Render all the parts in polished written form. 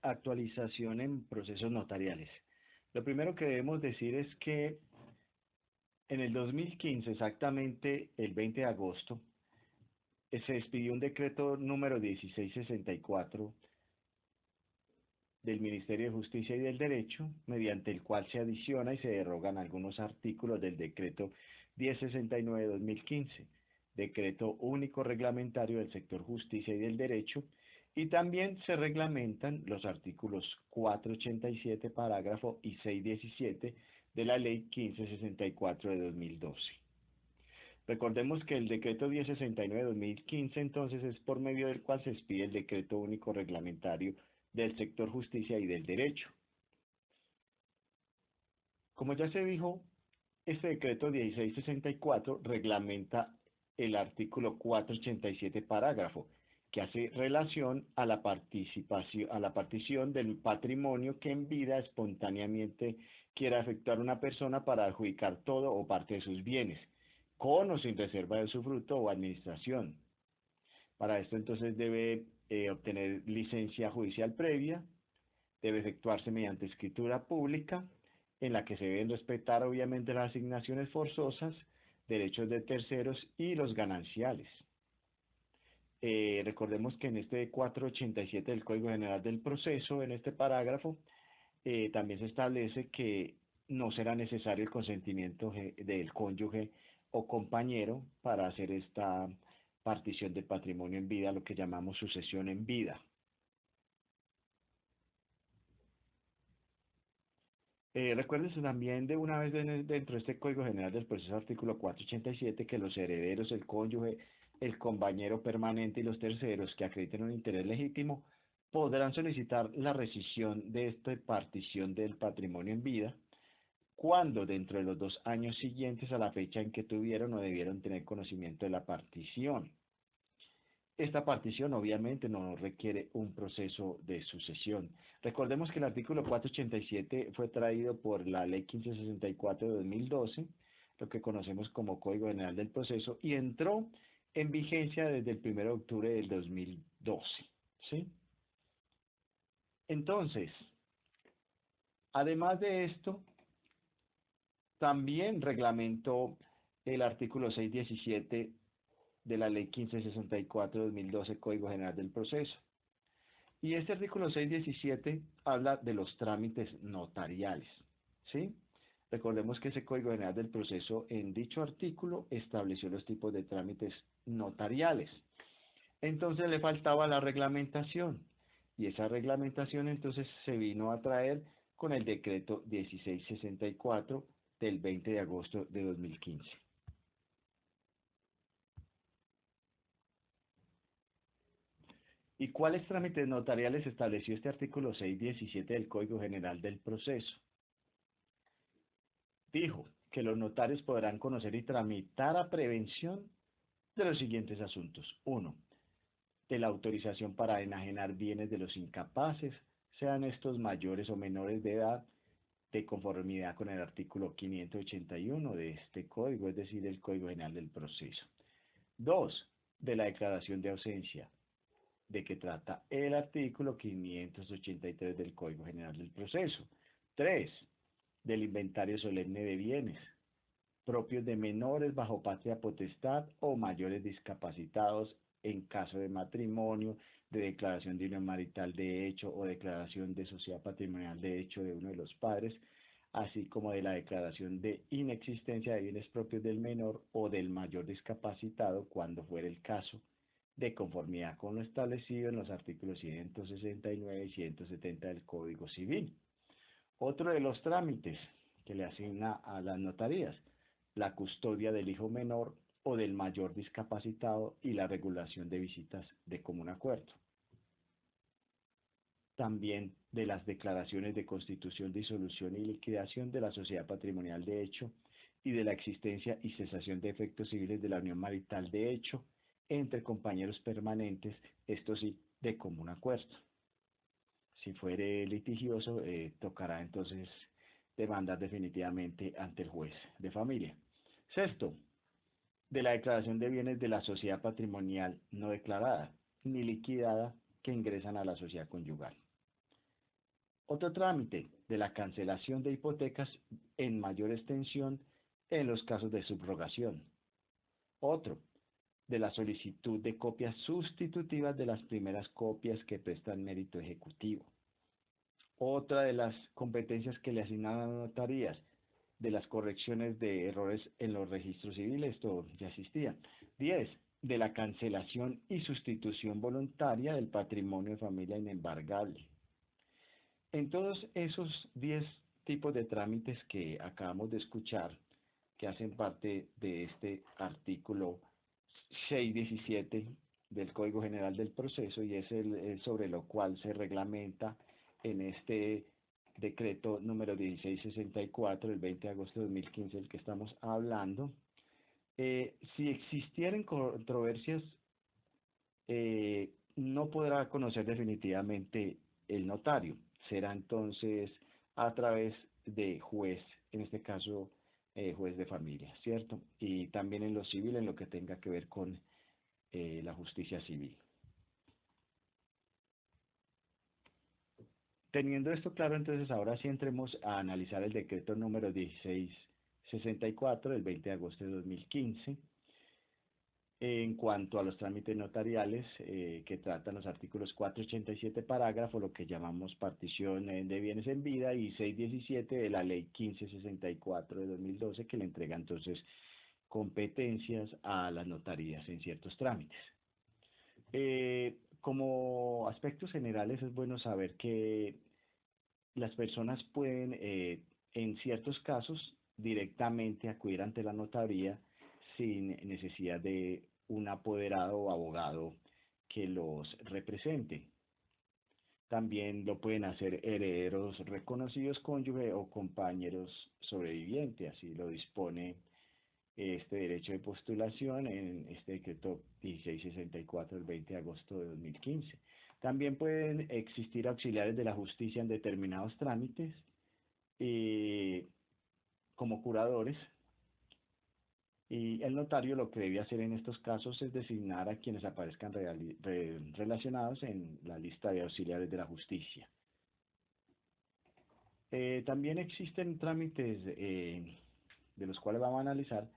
Actualización en procesos notariales. Lo primero que debemos decir es que en el 2015, exactamente el 20 de agosto, se expidió un decreto número 1664 del Ministerio de Justicia y del Derecho, mediante el cual se adiciona y se derogan algunos artículos del decreto 1069-2015, decreto único reglamentario del sector justicia y del derecho, y también se reglamentan los artículos 487, parágrafo y 617 de la Ley 1564 de 2012. Recordemos que el decreto 1069-2015 entonces es por medio del cual se expide el decreto único reglamentario del sector justicia y del derecho. Como ya se dijo, este decreto 1664 reglamenta el artículo 487, parágrafo, que hace relación a la partición del patrimonio que en vida espontáneamente quiera efectuar una persona para adjudicar todo o parte de sus bienes, con o sin reserva de usufructo o administración. Para esto entonces debe obtener licencia judicial previa, debe efectuarse mediante escritura pública, en la que se deben respetar obviamente las asignaciones forzosas, derechos de terceros y los gananciales. Recordemos que en este 487 del Código General del Proceso, en este parágrafo, también se establece que no será necesario el consentimiento del cónyuge o compañero para hacer esta partición de patrimonio en vida, lo que llamamos sucesión en vida. Recuérdense también de una vez dentro de este Código General del Proceso, artículo 487, que los herederos, el cónyuge, el compañero permanente y los terceros que acrediten un interés legítimo podrán solicitar la rescisión de esta partición del patrimonio en vida cuando dentro de los 2 años siguientes a la fecha en que tuvieron o debieron tener conocimiento de la partición. Esta partición obviamente no requiere un proceso de sucesión. Recordemos que el artículo 487 fue traído por la Ley 1564 de 2012, lo que conocemos como Código General del Proceso, y entró en vigencia desde el 1 de octubre del 2012. ¿Sí? Entonces, además de esto, también reglamentó el artículo 617 de la Ley 1564 de 2012, Código General del Proceso. Y este artículo 617 habla de los trámites notariales, ¿sí? Recordemos que ese Código General del Proceso en dicho artículo estableció los tipos de trámites notariales. Entonces le faltaba la reglamentación y esa reglamentación entonces se vino a traer con el decreto 1664 del 20 de agosto de 2015. ¿Y cuáles trámites notariales estableció este artículo 617 del Código General del Proceso? Dijo que los notarios podrán conocer y tramitar a prevención de los siguientes asuntos. 1. De la autorización para enajenar bienes de los incapaces, sean estos mayores o menores de edad, de conformidad con el artículo 581 de este código, es decir, el Código General del Proceso. 2. De la declaración de ausencia, de que trata el artículo 583 del Código General del Proceso. 3. Del inventario solemne de bienes propios de menores bajo patria potestad o mayores discapacitados en caso de matrimonio, de declaración de unión marital de hecho o declaración de sociedad patrimonial de hecho de uno de los padres, así como de la declaración de inexistencia de bienes propios del menor o del mayor discapacitado cuando fuera el caso, de conformidad con lo establecido en los artículos 169 y 170 del Código Civil. Otro de los trámites que le asigna a las notarías, la custodia del hijo menor o del mayor discapacitado y la regulación de visitas de común acuerdo. También de las declaraciones de constitución, disolución y liquidación de la sociedad patrimonial de hecho y de la existencia y cesación de efectos civiles de la unión marital de hecho entre compañeros permanentes, esto sí, de común acuerdo. Si fuere litigioso, tocará entonces demandar definitivamente ante el juez de familia. Sexto, de la declaración de bienes de la sociedad patrimonial no declarada ni liquidada que ingresan a la sociedad conyugal. Otro trámite de la cancelación de hipotecas en mayor extensión en los casos de subrogación. Otro, de la solicitud de copias sustitutivas de las primeras copias que prestan mérito ejecutivo. Otra de las competencias que le asignan a las notarías, de las correcciones de errores en los registros civiles, esto ya existía. 10. De la cancelación y sustitución voluntaria del patrimonio de familia inembargable. En todos esos 10 tipos de trámites que acabamos de escuchar, que hacen parte de este artículo 617 del Código General del Proceso, y es el sobre lo cual se reglamenta en este decreto número 1664 del 20 de agosto de 2015 del que estamos hablando. Si existieran controversias, no podrá conocer definitivamente el notario. Será entonces a través de juez, en este caso juez de familia, ¿cierto? Y también en lo civil, en lo que tenga que ver con la justicia civil. Teniendo esto claro, entonces ahora sí entremos a analizar el decreto número 1664 del 20 de agosto de 2015 en cuanto a los trámites notariales que tratan los artículos 487 parágrafo, lo que llamamos partición de bienes en vida, y 617 de la ley 1564 de 2012, que le entrega entonces competencias a las notarías en ciertos trámites. Como aspectos generales es bueno saber que las personas pueden, en ciertos casos, directamente acudir ante la notaría sin necesidad de un apoderado o abogado que los represente. También lo pueden hacer herederos reconocidos, cónyuge o compañeros sobrevivientes, así lo dispone este derecho de postulación en este decreto 1664 del 20 de agosto de 2015. También pueden existir auxiliares de la justicia en determinados trámites, como curadores, y el notario lo que debe hacer en estos casos es designar a quienes aparezcan relacionados en la lista de auxiliares de la justicia. También existen trámites de los cuales vamos a analizar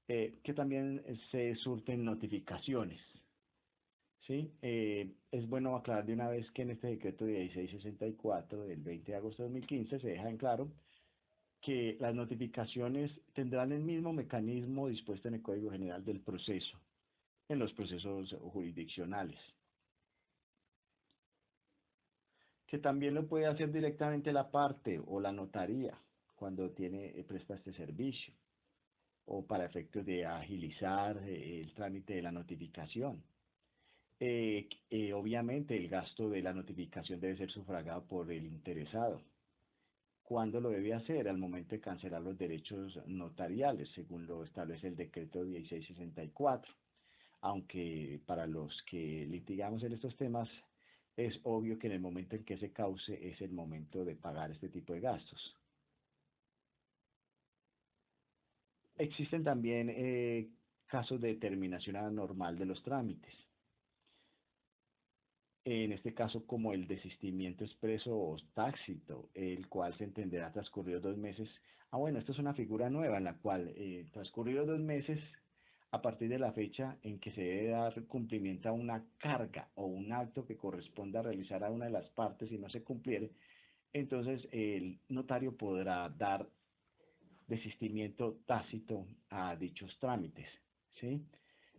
que también se surten notificaciones, ¿sí? Es bueno aclarar de una vez que en este decreto de 1664 del 20 de agosto de 2015 se deja en claro que las notificaciones tendrán el mismo mecanismo dispuesto en el Código General del Proceso, en los procesos jurisdiccionales, que también lo puede hacer directamente la parte o la notaría cuando presta este servicio, o para efectos de agilizar el trámite de la notificación. Obviamente el gasto de la notificación debe ser sufragado por el interesado. ¿Cuándo lo debe hacer? Al momento de cancelar los derechos notariales, según lo establece el decreto 1664. Aunque para los que litigamos en estos temas, es obvio que en el momento en que se cause es el momento de pagar este tipo de gastos. Existen también casos de determinación anormal de los trámites. En este caso, como el desistimiento expreso o tácito, el cual se entenderá transcurridos 2 meses. Bueno, esta es una figura nueva en la cual transcurridos 2 meses a partir de la fecha en que se debe dar cumplimiento a una carga o un acto que corresponda a realizar a una de las partes y no se cumpliere, entonces el notario podrá dar desistimiento tácito a dichos trámites, ¿sí?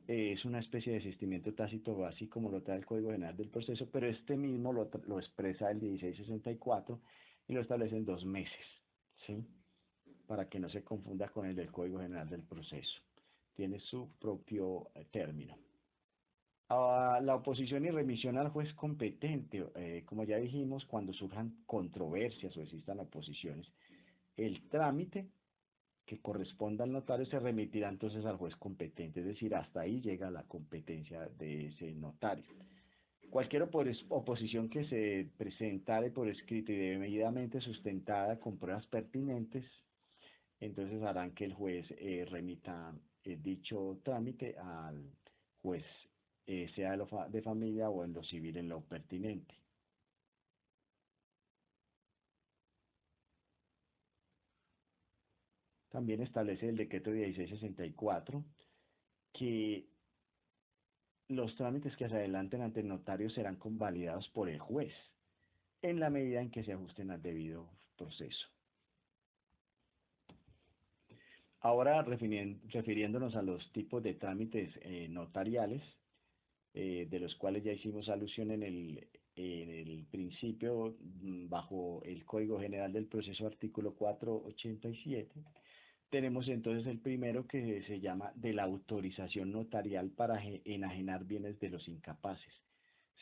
Es una especie de desistimiento tácito, así como lo trae el Código General del Proceso, pero este mismo lo expresa el 1664 y lo establece en 2 meses, ¿sí? Para que no se confunda con el del Código General del Proceso. Tiene su propio término. La oposición y remisión al juez competente, como ya dijimos, cuando surjan controversias o existan oposiciones, el trámite que corresponda al notario se remitirá entonces al juez competente, es decir, hasta ahí llega la competencia de ese notario. Cualquier oposición que se presentare por escrito y debidamente sustentada con pruebas pertinentes, entonces harán que el juez remita dicho trámite al juez, sea de familia o en lo civil en lo pertinente. También establece el decreto 1664 que los trámites que se adelanten ante el notario serán convalidados por el juez en la medida en que se ajusten al debido proceso. Ahora, refiriéndonos a los tipos de trámites notariales, de los cuales ya hicimos alusión en el principio, bajo el Código General del Proceso, artículo 487, tenemos entonces el primero, que se llama de la autorización notarial para enajenar bienes de los incapaces,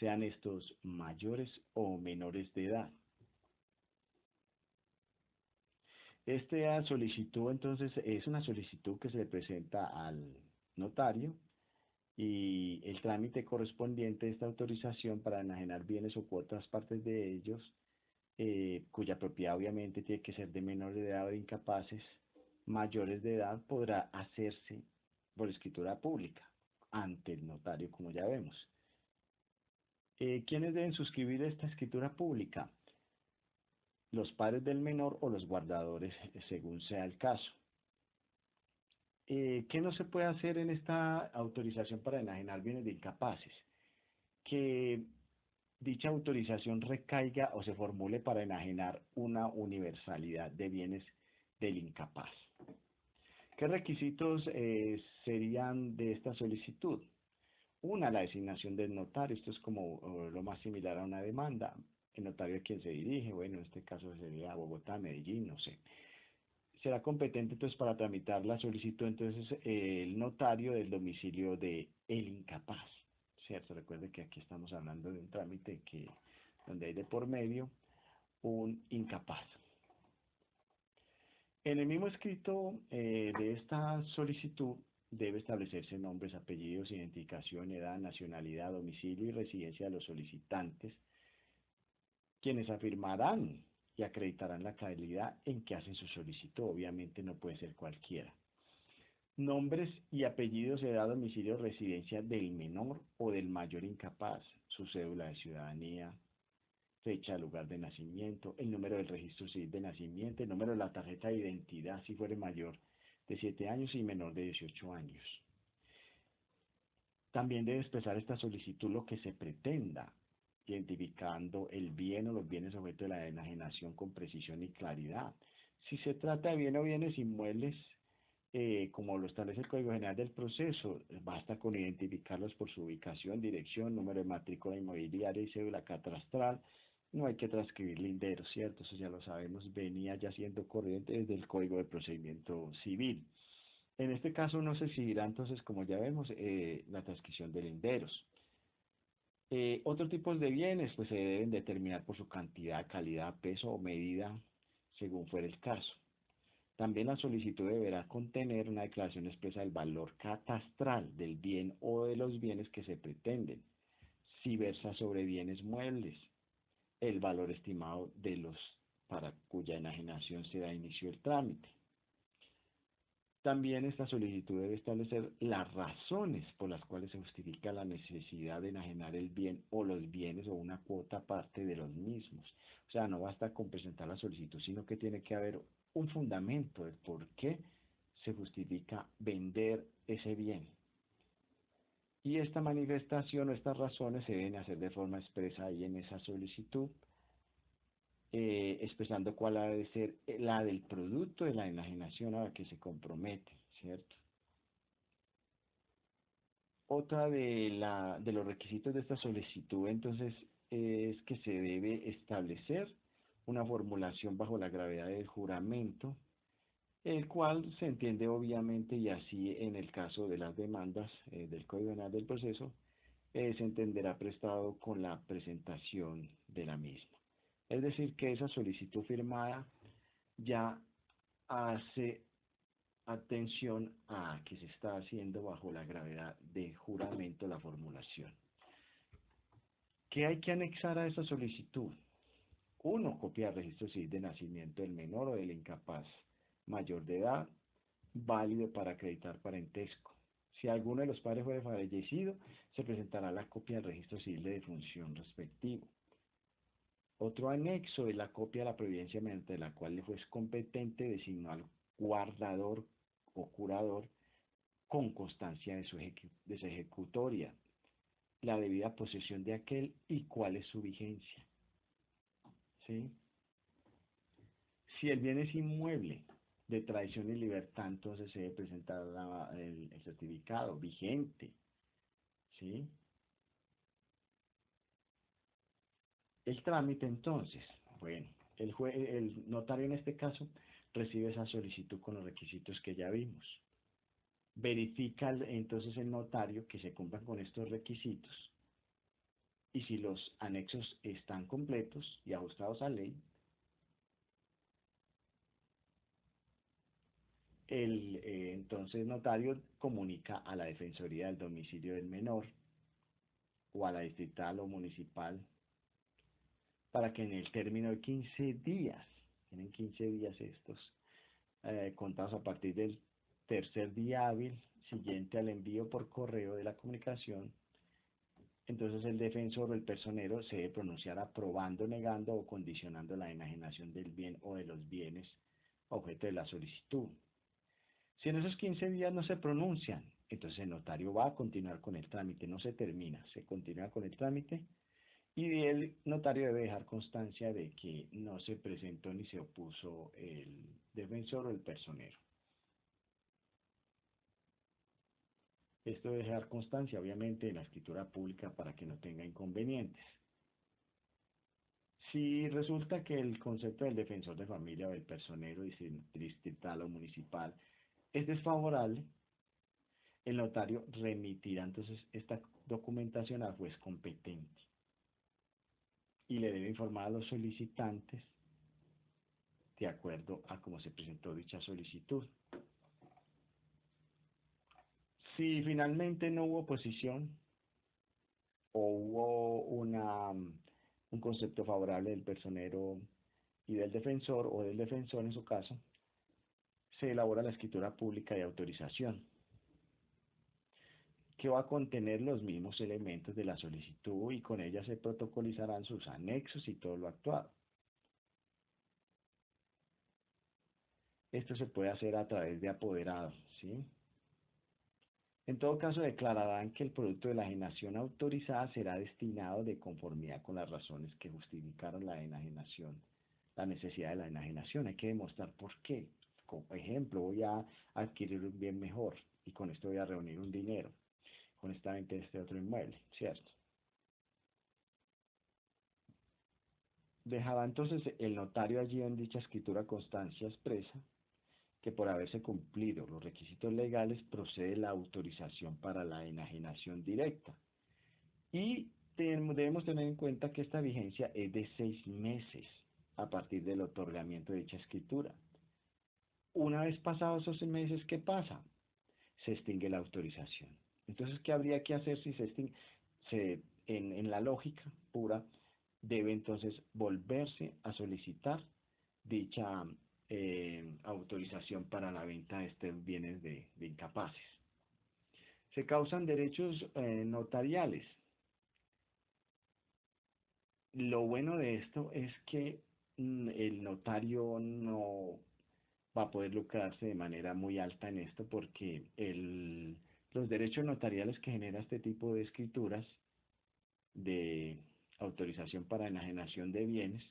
sean estos mayores o menores de edad. Esta solicitud entonces es una solicitud que se le presenta al notario, y el trámite correspondiente a esta autorización para enajenar bienes o cuotas partes de ellos, cuya propiedad obviamente tiene que ser de menor de edad o de incapaces mayores de edad, podrá hacerse por escritura pública ante el notario, como ya vemos. ¿Quiénes deben suscribir esta escritura pública? Los padres del menor o los guardadores, según sea el caso. ¿Qué no se puede hacer en esta autorización para enajenar bienes de incapaces? Que dicha autorización recaiga o se formule para enajenar una universalidad de bienes del incapaz. ¿Qué requisitos serían de esta solicitud? Una, la designación del notario. Esto es como lo más similar a una demanda. El notario a quien se dirige, bueno, en este caso sería Bogotá, Medellín, no sé. Será competente entonces para tramitar la solicitud entonces el notario del domicilio de el incapaz, ¿cierto? Recuerde que aquí estamos hablando de un trámite donde hay de por medio un incapaz. En el mismo escrito de esta solicitud debe establecerse nombres, apellidos, identificación, edad, nacionalidad, domicilio y residencia de los solicitantes, quienes afirmarán y acreditarán la calidad en que hacen su solicitud. Obviamente no puede ser cualquiera. Nombres y apellidos, edad, domicilio, residencia del menor o del mayor incapaz, su cédula de ciudadanía, fecha, lugar de nacimiento, el número del registro civil de nacimiento, el número de la tarjeta de identidad si fuere mayor de 7 años y menor de 18 años. También debe expresar esta solicitud lo que se pretenda, identificando el bien o los bienes objeto de la enajenación con precisión y claridad. Si se trata de bien o bienes inmuebles, como lo establece el Código General del Proceso, basta con identificarlos por su ubicación, dirección, número de matrícula inmobiliaria y cédula catastral. No hay que transcribir linderos, ¿cierto? Eso ya lo sabemos, venía ya siendo corriente desde el Código de Procedimiento Civil. En este caso no se exigirá entonces, como ya vemos, la transcripción de linderos. Otros tipos de bienes pues se deben determinar por su cantidad, calidad, peso o medida, según fuera el caso. También la solicitud deberá contener una declaración expresa del valor catastral del bien o de los bienes que se pretenden, si versa sobre bienes muebles, el valor estimado de los para cuya enajenación se da inicio el trámite. También esta solicitud debe establecer las razones por las cuales se justifica la necesidad de enajenar el bien o los bienes o una cuota parte de los mismos. O sea, no basta con presentar la solicitud, sino que tiene que haber un fundamento de por qué se justifica vender ese bien. Y esta manifestación o estas razones se deben hacer de forma expresa ahí en esa solicitud, expresando cuál ha de ser la del producto de la enajenación a la que se compromete, ¿cierto? Otra de los requisitos de esta solicitud, entonces, es que se debe establecer una formulación bajo la gravedad del juramento, el cual se entiende obviamente, y así en el caso de las demandas del Código Penal del Proceso, se entenderá prestado con la presentación de la misma. Es decir, que esa solicitud firmada ya hace atención a que se está haciendo bajo la gravedad de juramento la formulación. ¿Qué hay que anexar a esa solicitud? Uno, copia del registro civil de nacimiento del menor o del incapaz mayor de edad, válido para acreditar parentesco. Si alguno de los padres fuere fallecido, se presentará la copia del registro civil de defunción respectivo. Otro anexo es la copia de la providencia mediante la cual el juez competente designó al guardador o curador con constancia de su ejecutoria, la debida posesión de aquel y cuál es su vigencia. ¿Sí? Si el bien es inmueble de tradición y libertad, entonces se debe presentar el certificado vigente. ¿Sí? El trámite entonces, bueno, el notario en este caso recibe esa solicitud con los requisitos que ya vimos. Verifica entonces el notario que se cumplan con estos requisitos y si los anexos están completos y ajustados a ley, el entonces notario comunica a la Defensoría del Domicilio del Menor o a la distrital o municipal para que en el término de 15 días, tienen 15 días estos, contados a partir del tercer día hábil siguiente al envío por correo de la comunicación, entonces el defensor o el personero se debe pronunciar aprobando, negando o condicionando la enajenación del bien o de los bienes objeto de la solicitud. Si en esos 15 días no se pronuncian, entonces el notario va a continuar con el trámite, no se termina, se continúa con el trámite y el notario debe dejar constancia de que no se presentó ni se opuso el defensor o el personero. Esto debe dejar constancia, obviamente, en la escritura pública para que no tenga inconvenientes. Si resulta que el concepto del defensor de familia o del personero distrital o municipal es desfavorable, el notario remitirá entonces esta documentación al juez competente y le debe informar a los solicitantes de acuerdo a cómo se presentó dicha solicitud. Si finalmente no hubo oposición o hubo un concepto favorable del personero y del defensor o del defensor en su caso, se elabora la escritura pública de autorización, que va a contener los mismos elementos de la solicitud y con ella se protocolizarán sus anexos y todo lo actuado. Esto se puede hacer a través de apoderado, ¿sí? En todo caso, declararán que el producto de la enajenación autorizada será destinado de conformidad con las razones que justificaron la enajenación, la necesidad de la enajenación. Hay que demostrar por qué. Como ejemplo, voy a adquirir un bien mejor y con esto voy a reunir un dinero, con esta venta de este otro inmueble, ¿cierto? Dejaba entonces el notario allí en dicha escritura constancia expresa que por haberse cumplido los requisitos legales procede la autorización para la enajenación directa. Y debemos tener en cuenta que esta vigencia es de 6 meses a partir del otorgamiento de dicha escritura. Una vez pasados esos 6 meses, ¿qué pasa? Se extingue la autorización. Entonces, ¿qué habría que hacer si se extingue? En la lógica pura, debe entonces volverse a solicitar dicha autorización para la venta de estos bienes de incapaces. Se causan derechos notariales. Lo bueno de esto es que el notario no va a poder lucrarse de manera muy alta en esto porque los derechos notariales que genera este tipo de escrituras de autorización para enajenación de bienes,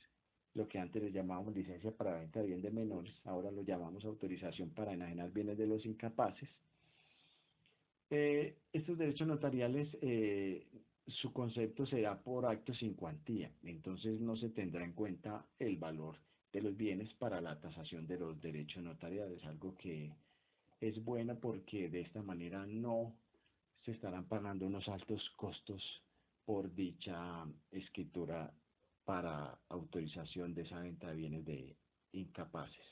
lo que antes le llamábamos licencia para venta de bienes de menores, ahora lo llamamos autorización para enajenar bienes de los incapaces. Estos derechos notariales, su concepto será por acto sin cuantía, entonces no se tendrá en cuenta el valor de los bienes para la tasación de los derechos notariales, algo que es bueno porque de esta manera no se estarán pagando unos altos costos por dicha escritura para autorización de esa venta de bienes de incapaces.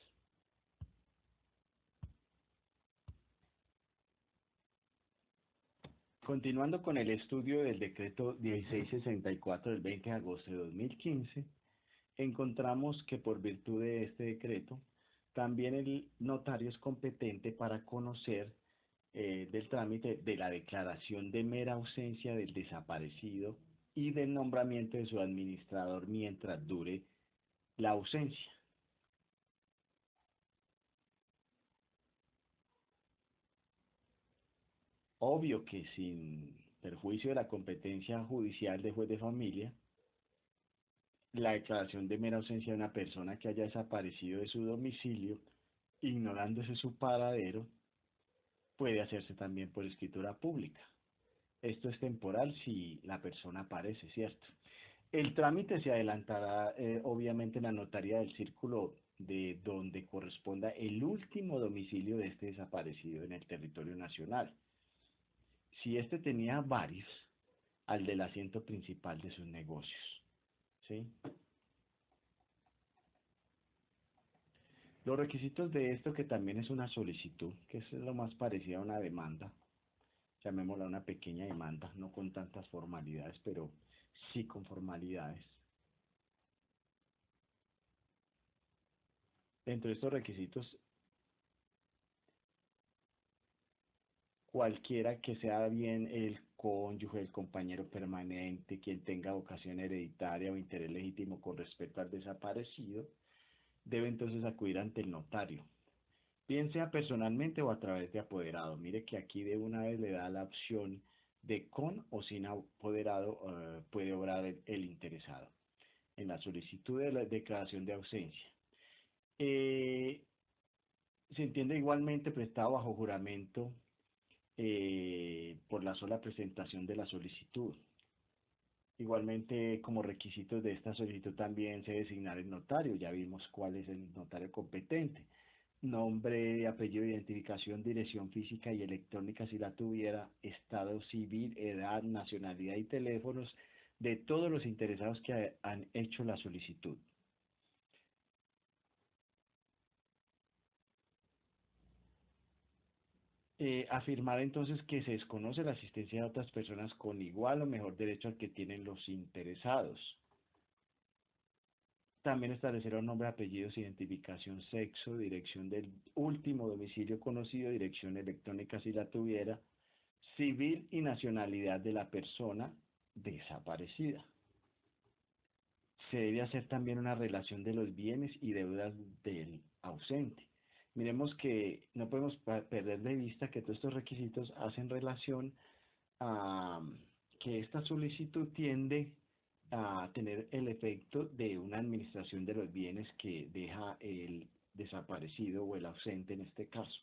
Continuando con el estudio del decreto 1664 del 20 de agosto de 2015, encontramos que por virtud de este decreto, también el notario es competente para conocer del trámite de la declaración de mera ausencia del desaparecido y del nombramiento de su administrador mientras dure la ausencia. Obvio que sin perjuicio de la competencia judicial de juez de familia, la declaración de mera ausencia de una persona que haya desaparecido de su domicilio, ignorándose su paradero, puede hacerse también por escritura pública. Esto es temporal si la persona aparece, ¿cierto? El trámite se adelantará obviamente en la notaría del círculo de donde corresponda el último domicilio de este desaparecido en el territorio nacional. Si este tenía varios, al del asiento principal de sus negocios. ¿Sí? Los requisitos de esto, que también es una solicitud, que es lo más parecido a una demanda, llamémosla una pequeña demanda, no con tantas formalidades, pero sí con formalidades. Dentro de estos requisitos, cualquiera que sea bien el cónyuge, el compañero permanente, quien tenga vocación hereditaria o interés legítimo con respecto al desaparecido, debe entonces acudir ante el notario, bien sea personalmente o a través de apoderado. Mire que aquí de una vez le da la opción de con o sin apoderado puede obrar el interesado en la solicitud de la declaración de ausencia. Eh, Se entiende igualmente prestado bajo juramento por la sola presentación de la solicitud. Igualmente, como requisitos de esta solicitud también se designar el notario. Ya vimos cuál es el notario competente. Nombre, apellido, identificación, dirección física y electrónica si la tuviera, estado civil, edad, nacionalidad y teléfonos de todos los interesados que han hecho la solicitud. Afirmar entonces que se desconoce la asistencia de otras personas con igual o mejor derecho al que tienen los interesados. También establecer un nombre, apellidos, identificación, sexo, dirección del último domicilio conocido, dirección electrónica si la tuviera, civil y nacionalidad de la persona desaparecida. Se debe hacer también una relación de los bienes y deudas del ausente. Miremos que no podemos perder de vista que todos estos requisitos hacen relación a que esta solicitud tiende a tener el efecto de una administración de los bienes que deja el desaparecido o el ausente en este caso.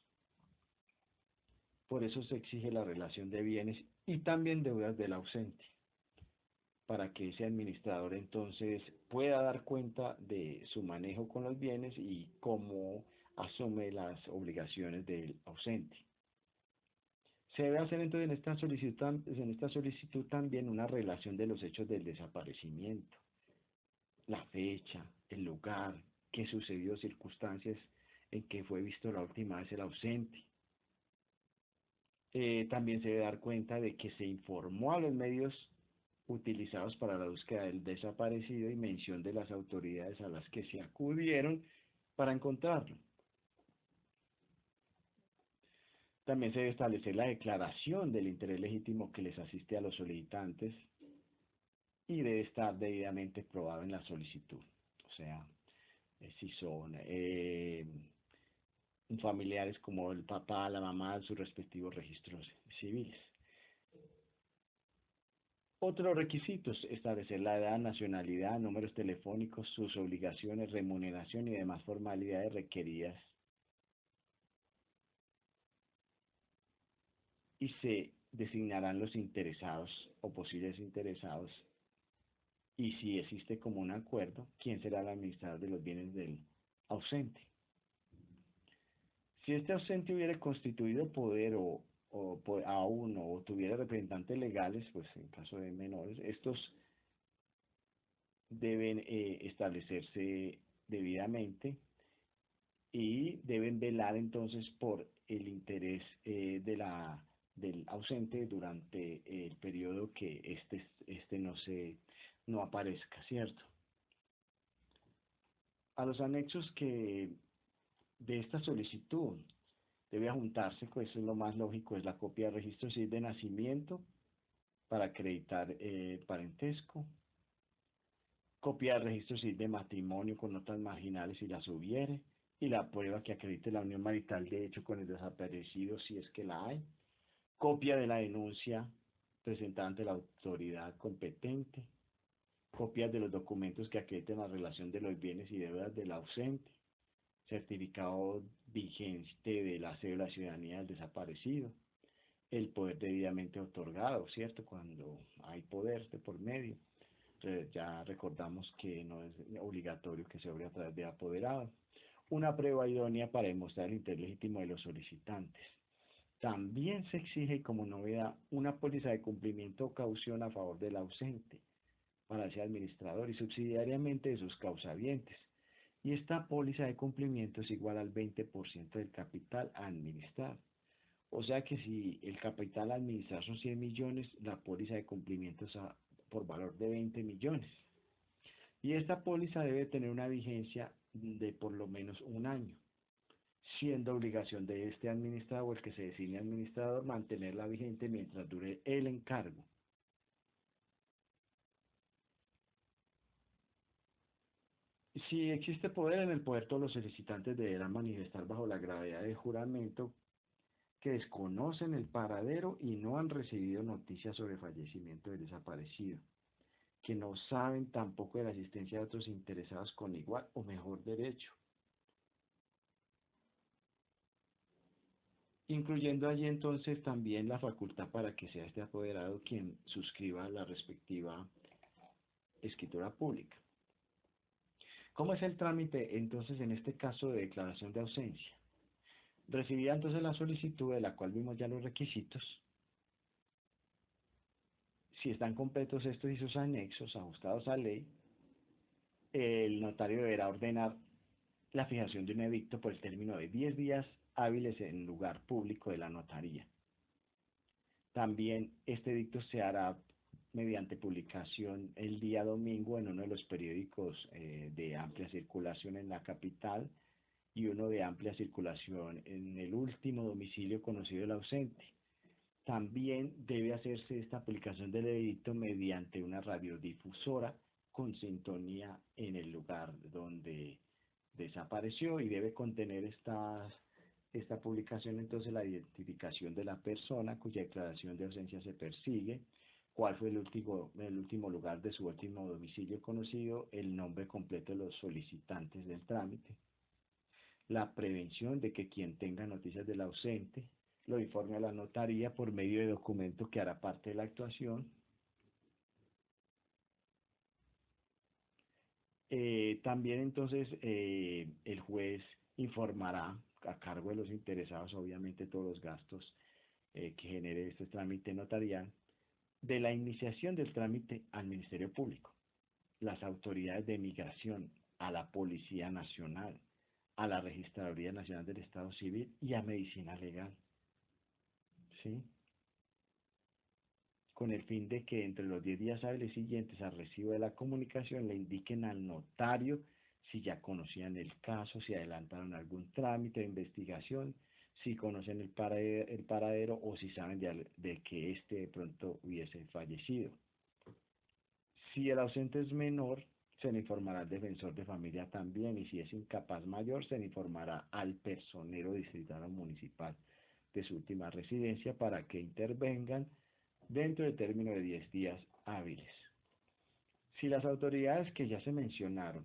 Por eso se exige la relación de bienes y también deudas del ausente, para que ese administrador entonces pueda dar cuenta de su manejo con los bienes y cómo asume las obligaciones del ausente. Se debe hacer entonces en esta solicitud también una relación de los hechos del desaparecimiento, la fecha, el lugar, qué sucedió, circunstancias en que fue visto la última vez el ausente. También se debe dar cuenta de que se informó a los medios utilizados para la búsqueda del desaparecido y mención de las autoridades a las que se acudieron para encontrarlo. También se debe establecer la declaración del interés legítimo que les asiste a los solicitantes y debe estar debidamente probado en la solicitud. O sea, si son familiares como el papá, la mamá, sus respectivos registros civiles. Otros requisitos: establecer la edad, nacionalidad, números telefónicos, sus obligaciones, remuneración y demás formalidades requeridas. Y se designarán los interesados o posibles interesados. Y si existe como un acuerdo, quién será el administrador de los bienes del ausente. Si este ausente hubiera constituido poder aún o tuviera representantes legales, pues en caso de menores, estos deben establecerse debidamente y deben velar entonces por el interés del ausente durante el periodo que este no aparezca, ¿cierto? A los anexos de esta solicitud debe juntarse, pues es lo más lógico, es la copia de registro civil de nacimiento para acreditar parentesco, copia del registro civil de matrimonio con notas marginales si las hubiere, y la prueba que acredite la unión marital de hecho con el desaparecido si es que la hay, copia de la denuncia presentada ante la autoridad competente, copias de los documentos que acrediten la relación de los bienes y deudas del ausente, certificado vigente de la cédula de ciudadanía del desaparecido, el poder debidamente otorgado, ¿cierto? Cuando hay poder de por medio. Entonces ya recordamos que no es obligatorio que se obre a través de apoderado. Una prueba idónea para demostrar el interés legítimo de los solicitantes. También se exige como novedad una póliza de cumplimiento o caución a favor del ausente para ese administrador y subsidiariamente de sus causavientes. Y esta póliza de cumplimiento es igual al 20% del capital a administrar. O sea que si el capital a administrar son 100 millones, la póliza de cumplimiento es por valor de 20 millones. Y esta póliza debe tener una vigencia de por lo menos un año, siendo obligación de este administrador o el que se designe administrador mantenerla vigente mientras dure el encargo. Si existe poder en el poder, todos los solicitantes deberán manifestar bajo la gravedad del juramento que desconocen el paradero y no han recibido noticias sobre el fallecimiento del desaparecido, que no saben tampoco de la existencia de otros interesados con igual o mejor derecho, incluyendo allí entonces también la facultad para que sea este apoderado quien suscriba la respectiva escritura pública. ¿Cómo es el trámite entonces en este caso de declaración de ausencia? Recibida entonces la solicitud, de la cual vimos ya los requisitos, si están completos estos y sus anexos ajustados a ley, el notario deberá ordenar la fijación de un edicto por el término de 10 días hábiles en lugar público de la notaría. También este edicto se hará mediante publicación el día domingo en uno de los periódicos de amplia circulación en la capital y uno de amplia circulación en el último domicilio conocido del ausente. También debe hacerse esta aplicación del edicto mediante una radiodifusora con sintonía en el lugar donde desapareció y debe contener esta publicación entonces la identificación de la persona cuya declaración de ausencia se persigue, cuál fue el último lugar de su último domicilio conocido, el nombre completo de los solicitantes del trámite, la prevención de que quien tenga noticias del ausente lo informe a la notaría por medio de documento que hará parte de la actuación. También entonces el juez informará a cargo de los interesados, obviamente, todos los gastos que genere este trámite notarial, de la iniciación del trámite al Ministerio Público, las autoridades de migración, a la Policía Nacional, a la Registraduría Nacional del Estado Civil y a Medicina Legal. ¿Sí? Con el fin de que entre los 10 días hábiles siguientes al recibo de la comunicación le indiquen al notario si ya conocían el caso, si adelantaron algún trámite de investigación, si conocen el paradero o si saben de que éste de pronto hubiese fallecido. Si el ausente es menor, se le informará al defensor de familia también, y si es incapaz mayor, se le informará al personero distrital o municipal de su última residencia para que intervengan dentro del término de 10 días hábiles. Si las autoridades que ya se mencionaron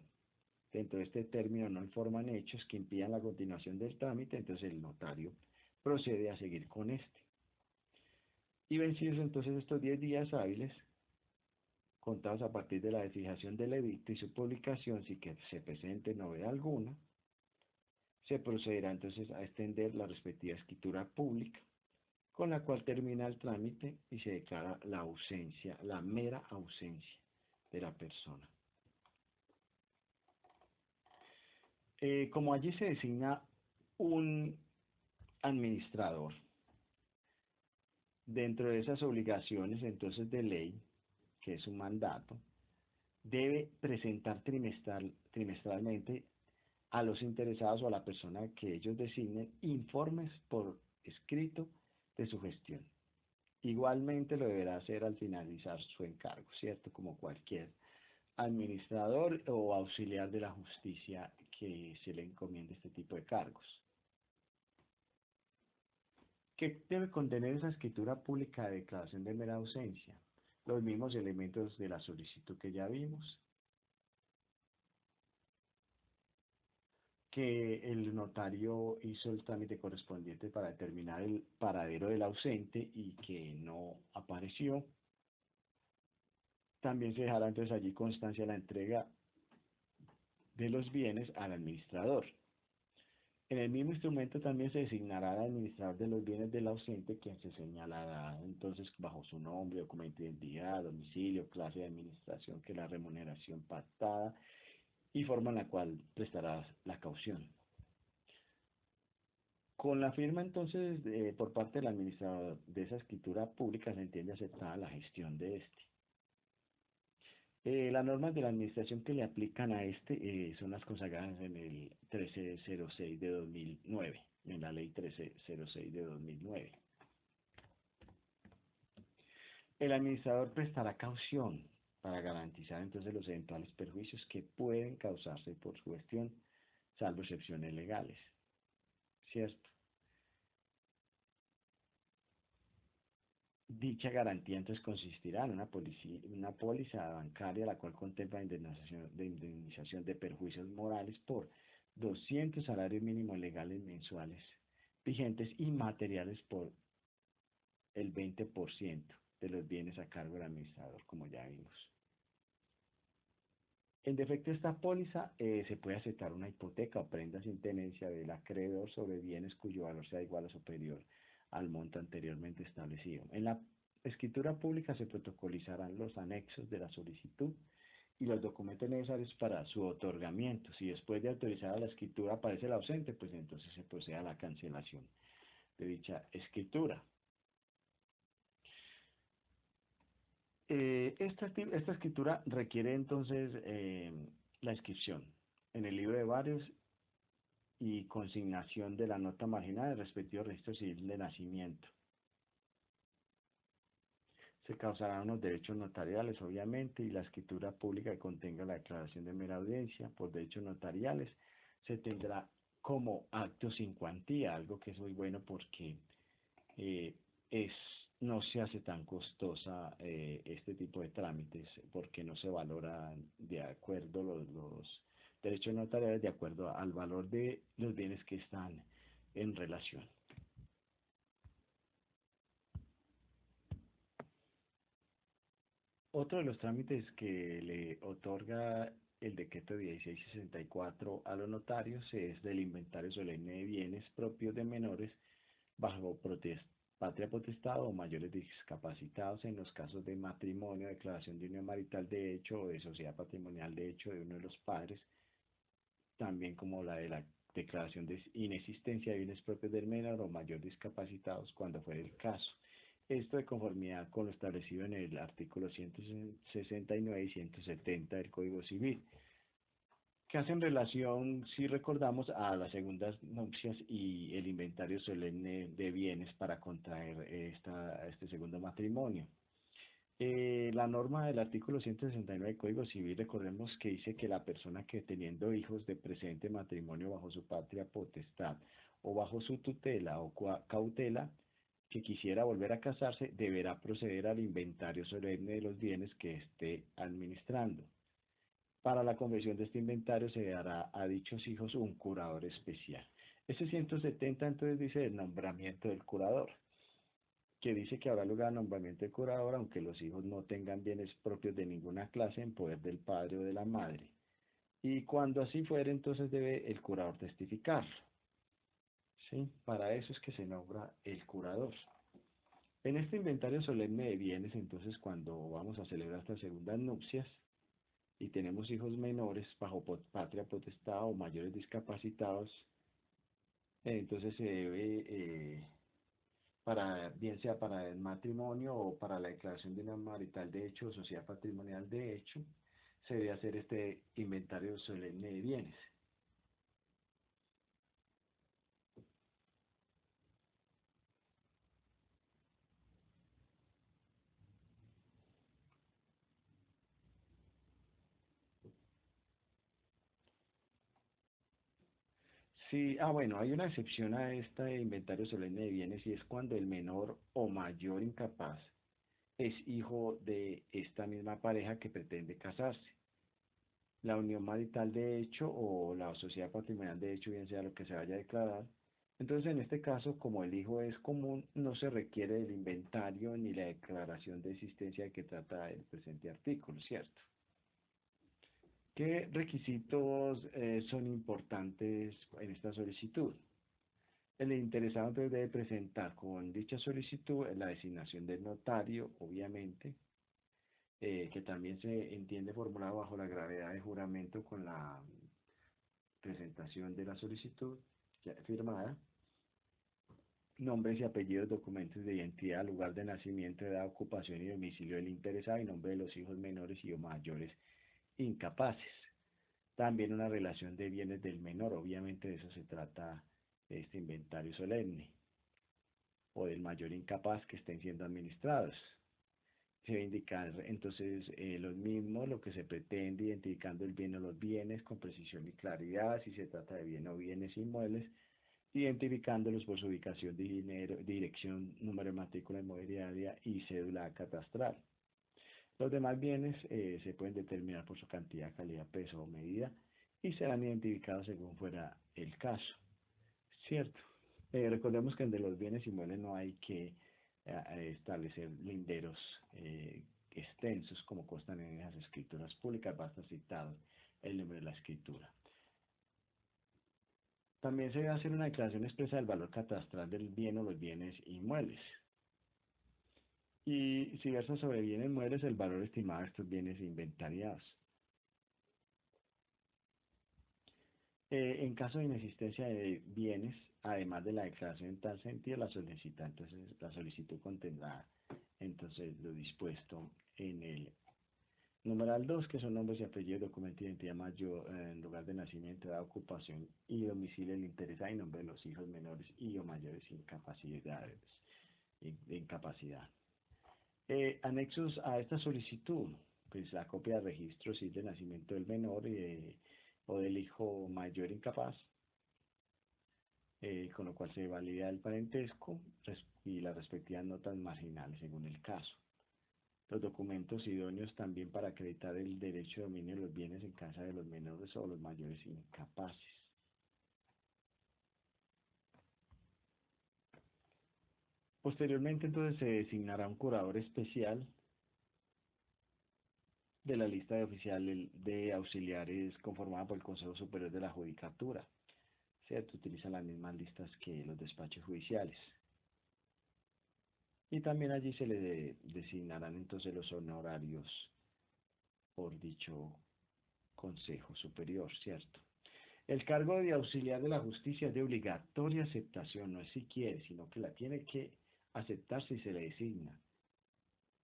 dentro de este término no informan hechos que impidan la continuación del trámite, entonces el notario procede a seguir con este. Y vencidos entonces estos 10 días hábiles, contados a partir de la fijación del edicto y su publicación, sin que se presente novedad alguna, se procederá entonces a extender la respectiva escritura pública, con la cual termina el trámite y se declara la ausencia, la mera ausencia de la persona. Como allí se designa un administrador, dentro de esas obligaciones entonces de ley, que es un mandato, debe presentar trimestralmente a los interesados o a la persona que ellos designen informes por escrito de su gestión. Igualmente lo deberá hacer al finalizar su encargo, ¿cierto? Como cualquier administrador o auxiliar de la justicia que se le encomiende este tipo de cargos. ¿Qué debe contener esa escritura pública de declaración de mera ausencia? Los mismos elementos de la solicitud que ya vimos, que el notario hizo el trámite correspondiente para determinar el paradero del ausente y que no apareció. También se dejará entonces allí constancia de la entrega de los bienes al administrador. En el mismo instrumento también se designará al administrador de los bienes del ausente, quien se señalará entonces bajo su nombre, documento de identidad, domicilio, clase de administración, que es la remuneración pactada y forma en la cual prestará la caución. Con la firma entonces por parte del administrador de esa escritura pública se entiende aceptada la gestión de este. Las normas de la administración que le aplican a este son las consagradas en el 1306 de 2009, en la ley 1306 de 2009. El administrador prestará caución para garantizar entonces los eventuales perjuicios que pueden causarse por su gestión, salvo excepciones legales. ¿Cierto? Dicha garantía entonces consistirá en una póliza bancaria la cual contempla indemnización de perjuicios morales por 200 salarios mínimos legales mensuales vigentes y materiales por el 20% de los bienes a cargo del administrador, como ya vimos. En defecto de esta póliza, se puede aceptar una hipoteca o prenda sin tenencia del acreedor sobre bienes cuyo valor sea igual o superior al monto anteriormente establecido. En la escritura pública se protocolizarán los anexos de la solicitud y los documentos necesarios para su otorgamiento. Si después de autorizar la escritura aparece el ausente, pues entonces se procede a la cancelación de dicha escritura. Esta escritura requiere entonces la inscripción en el libro de varios y consignación de la nota marginal del respectivo registro civil de nacimiento. Se causarán unos derechos notariales, obviamente, y la escritura pública que contenga la declaración de mera audiencia por derechos notariales se tendrá como acto sin cuantía, algo que es muy bueno porque eh, no se hace tan costosa este tipo de trámites porque no se valoran de acuerdo los derechos notariales de acuerdo al valor de los bienes que están en relación. Otro de los trámites que le otorga el decreto 1664 a los notarios es del inventario solemne de bienes propios de menores bajo patria potestad o mayores discapacitados en los casos de matrimonio, declaración de unión marital de hecho o de sociedad patrimonial de hecho de uno de los padres, también como la de la declaración de inexistencia de bienes propios del menor o mayor discapacitados cuando fuera el caso. Esto de conformidad con lo establecido en el artículo 169 y 170 del Código Civil, que hacen relación, si recordamos, a las segundas nupcias y el inventario solemne de bienes para contraer este segundo matrimonio. La norma del artículo 169 del Código Civil, recordemos que dice que la persona que teniendo hijos de presente matrimonio bajo su patria potestad o bajo su tutela o cautela, que quisiera volver a casarse, deberá proceder al inventario solemne de los bienes que esté administrando. Para la conversión de este inventario se dará a dichos hijos un curador especial. Este 170 entonces dice el nombramiento del curador, que dice que habrá lugar al nombramiento del curador aunque los hijos no tengan bienes propios de ninguna clase en poder del padre o de la madre. Y cuando así fuere, entonces debe el curador testificar. ¿Sí? Para eso es que se nombra el curador. En este inventario solemne de bienes, entonces cuando vamos a celebrar estas segundas nupcias y tenemos hijos menores bajo patria potestad o mayores discapacitados, entonces se debe, bien sea para el matrimonio o para la declaración de una marital de hecho o sociedad patrimonial de hecho, se debe hacer este inventario solemne de bienes. Sí, bueno, hay una excepción a este inventario solemne de bienes y es cuando el menor o mayor incapaz es hijo de esta misma pareja que pretende casarse. La unión marital de hecho o la sociedad patrimonial de hecho, bien sea lo que se vaya a declarar. Entonces, en este caso, como el hijo es común, no se requiere del inventario ni la declaración de existencia de que trata el presente artículo, ¿cierto? ¿Qué requisitos son importantes en esta solicitud? El interesado entonces debe presentar con dicha solicitud la designación del notario, obviamente, que también se entiende formulado bajo la gravedad de juramento con la presentación de la solicitud ya firmada, nombres y apellidos, documentos de identidad, lugar de nacimiento, edad, ocupación y domicilio del interesado y nombre de los hijos menores y o mayores incapaces. También una relación de bienes del menor, obviamente de eso se trata este inventario solemne, o del mayor incapaz que estén siendo administrados. Se va a indicar entonces lo mismo, lo que se pretende, identificando el bien o los bienes con precisión y claridad, si se trata de bien o bienes inmuebles, identificándolos por su ubicación, dinero, dirección, número de matrícula inmobiliaria y cédula catastral. Los demás bienes se pueden determinar por su cantidad, calidad, peso o medida y serán identificados según fuera el caso. ¿Cierto? Recordemos que de los bienes inmuebles no hay que establecer linderos extensos como constan en las escrituras públicas, basta citar el número de la escritura. También se debe hacer una declaración expresa del valor catastral del bien o los bienes inmuebles. Y si versa sobre bienes inmuebles, el valor estimado de estos bienes inventariados. En caso de inexistencia de bienes, además de la declaración en tal sentido, la solicitud contendrá entonces lo dispuesto en el numeral 2, que son nombres y apellidos, documento de identidad mayor, en lugar de nacimiento, edad, ocupación y domicilio del interesado y nombre de los hijos menores y o mayores de incapacidad. Anexos a esta solicitud, pues la copia de registro civil de nacimiento del menor o del hijo mayor incapaz, con lo cual se valida el parentesco y las respectivas notas marginales según el caso. Los documentos idóneos también para acreditar el derecho de dominio de los bienes en casa de los menores o los mayores incapaces. Posteriormente, entonces, se designará un curador especial de la lista de oficiales de auxiliares conformada por el Consejo Superior de la Judicatura. ¿Cierto? Utilizan las mismas listas que los despachos judiciales. Y también allí se le designarán entonces los honorarios por dicho Consejo Superior, ¿cierto? El cargo de auxiliar de la justicia es de obligatoria aceptación, no es si quiere, sino que la tiene que aceptar si se le designa.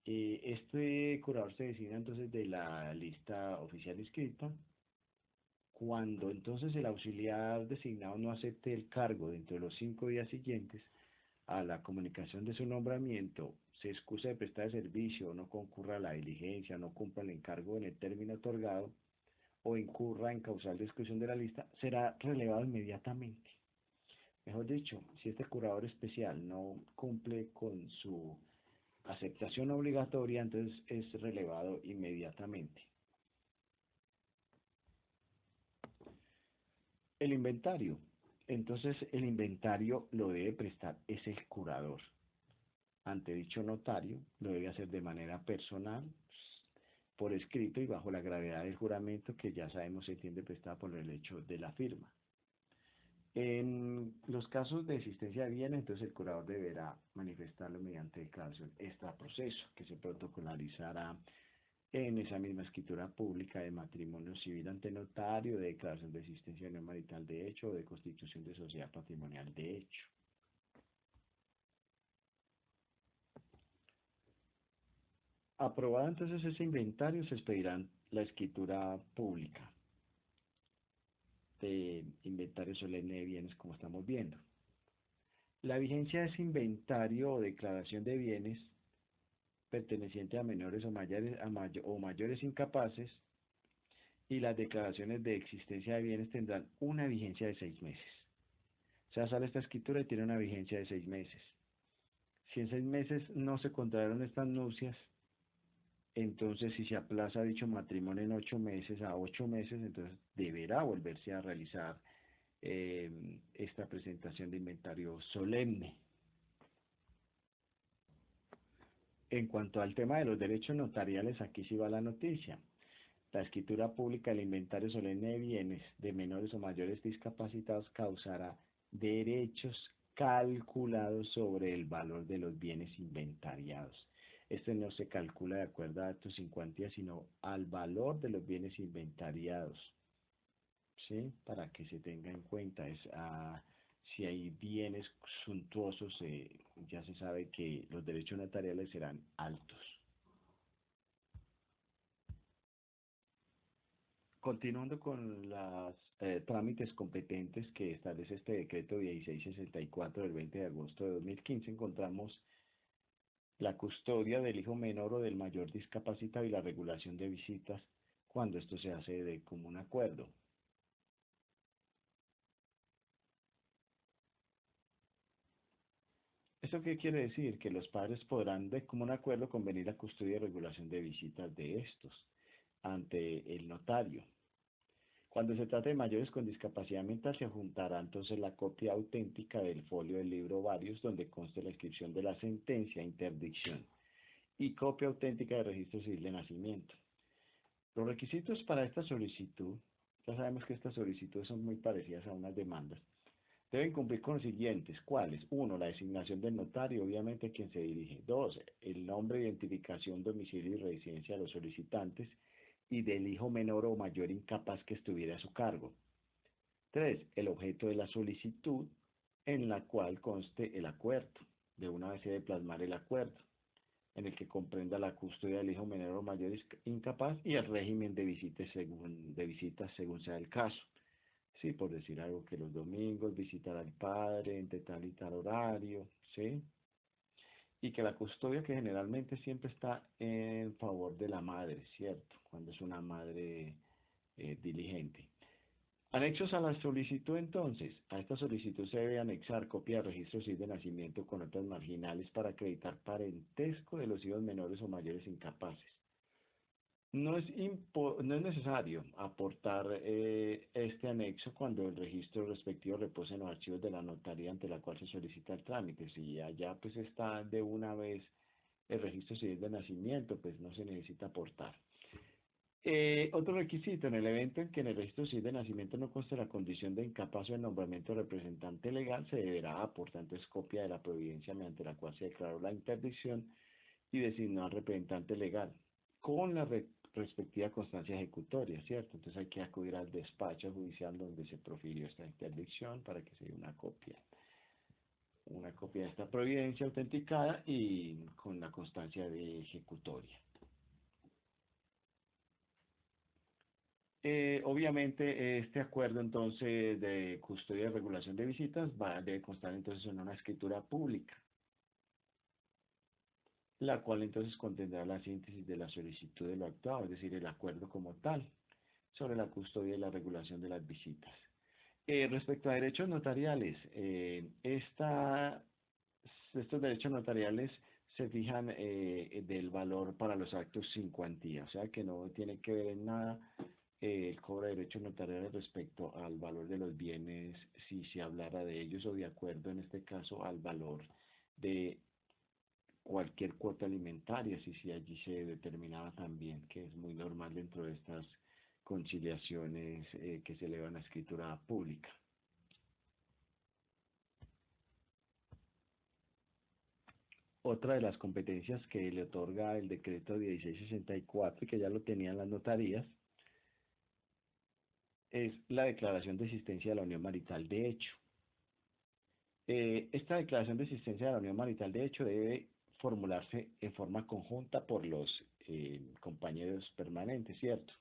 Este curador se designa entonces de la lista oficial inscrita. Cuando entonces el auxiliar designado no acepte el cargo dentro de los 5 días siguientes a la comunicación de su nombramiento, se excusa de prestar servicio, no concurra a la diligencia, no cumpla el encargo en el término otorgado o incurra en causal de exclusión de la lista, será relevado inmediatamente. Mejor dicho, si este curador especial no cumple con su aceptación obligatoria, entonces es relevado inmediatamente. El inventario. Entonces el inventario lo debe prestar es el curador. Ante dicho notario, lo debe hacer de manera personal, por escrito y bajo la gravedad del juramento que ya sabemos se entiende prestada por el hecho de la firma. En los casos de existencia de bienes, entonces el curador deberá manifestarlo mediante declaración extraproceso, que se protocolarizará en esa misma escritura pública de matrimonio civil ante notario, de declaración de existencia de unión marital de hecho o de constitución de sociedad patrimonial de hecho. Aprobado entonces ese inventario, se expedirá la escritura pública de inventario solemne de bienes, como estamos viendo. La vigencia de ese inventario o declaración de bienes perteneciente a menores o mayores incapaces y las declaraciones de existencia de bienes tendrán una vigencia de 6 meses. O sea, sale esta escritura y tiene una vigencia de 6 meses. Si en 6 meses no se contrajeron estas nupcias, entonces si se aplaza dicho matrimonio en 8 meses a 8 meses, entonces deberá volverse a realizar esta presentación de inventario solemne. En cuanto al tema de los derechos notariales, aquí sí va la noticia. La escritura pública del inventario solemne de bienes de menores o mayores discapacitados causará derechos calculados sobre el valor de los bienes inventariados. Este no se calcula de acuerdo a datos sin cuantía, sino al valor de los bienes inventariados. ¿Sí? Para que se tenga en cuenta. Si hay bienes suntuosos, ya se sabe que los derechos notariales serán altos. Continuando con los trámites competentes que establece este decreto 1664 del 20 de agosto de 2015, encontramos la custodia del hijo menor o del mayor discapacitado y la regulación de visitas cuando esto se hace de común acuerdo. ¿Esto qué quiere decir? Que los padres podrán de común acuerdo convenir la custodia y regulación de visitas de estos ante el notario. Cuando se trate de mayores con discapacidad mental, se juntará entonces la copia auténtica del folio del libro varios, donde conste la inscripción de la sentencia, interdicción, y copia auténtica del registro civil de nacimiento. Los requisitos para esta solicitud, ya sabemos que estas solicitudes son muy parecidas a unas demandas, deben cumplir con los siguientes. ¿Cuáles? 1. La designación del notario, obviamente a quien se dirige. 2. El nombre, identificación, domicilio y residencia de los solicitantes y del hijo menor o mayor incapaz que estuviera a su cargo. 3. El objeto de la solicitud en la cual conste el acuerdo. De una vez se debe plasmar el acuerdo, en el que comprenda la custodia del hijo menor o mayor incapaz y el régimen de visitas según sea el caso. Sí, por decir algo, que los domingos visitar al padre entre tal y tal horario, ¿sí? Y que la custodia que generalmente siempre está en favor de la madre, ¿cierto? Cuando es una madre diligente. Anexos a la solicitud entonces. A esta solicitud se debe anexar copia de registro civil de nacimiento con otras marginales para acreditar parentesco de los hijos menores o mayores incapaces. No es necesario aportar este anexo cuando el registro respectivo reposa en los archivos de la notaría ante la cual se solicita el trámite. Si allá pues está de una vez el registro civil de nacimiento, pues no se necesita aportar. Otro requisito, en el evento en que en el registro civil de nacimiento no conste la condición de incapaz o de nombramiento de representante legal, se deberá aportar entonces copia de la providencia mediante la cual se declaró la interdicción y designó al representante legal con la respectiva constancia ejecutoria, ¿cierto? Entonces hay que acudir al despacho judicial donde se profirió esta interdicción para que se dé una copia de esta providencia autenticada y con la constancia de ejecutoria. Obviamente este acuerdo entonces de custodia y regulación de visitas debe constar entonces en una escritura pública, la cual entonces contendrá la síntesis de la solicitud de lo actuado, es decir, el acuerdo como tal, sobre la custodia y la regulación de las visitas. Respecto a derechos notariales, estos derechos notariales se fijan del valor para los actos sin cuantía, o sea que no tiene que ver en nada el cobro de derechos notariales respecto al valor de los bienes, si se hablara de ellos o de acuerdo en este caso al valor de cualquier cuota alimentaria, si allí se determinaba también, que es muy normal dentro de estas conciliaciones que se elevan a escritura pública. Otra de las competencias que le otorga el decreto 1664, y que ya lo tenían las notarías, es la declaración de existencia de la unión marital de hecho. Esta declaración de existencia de la unión marital de hecho debe formularse en forma conjunta por los compañeros permanentes, ¿cierto?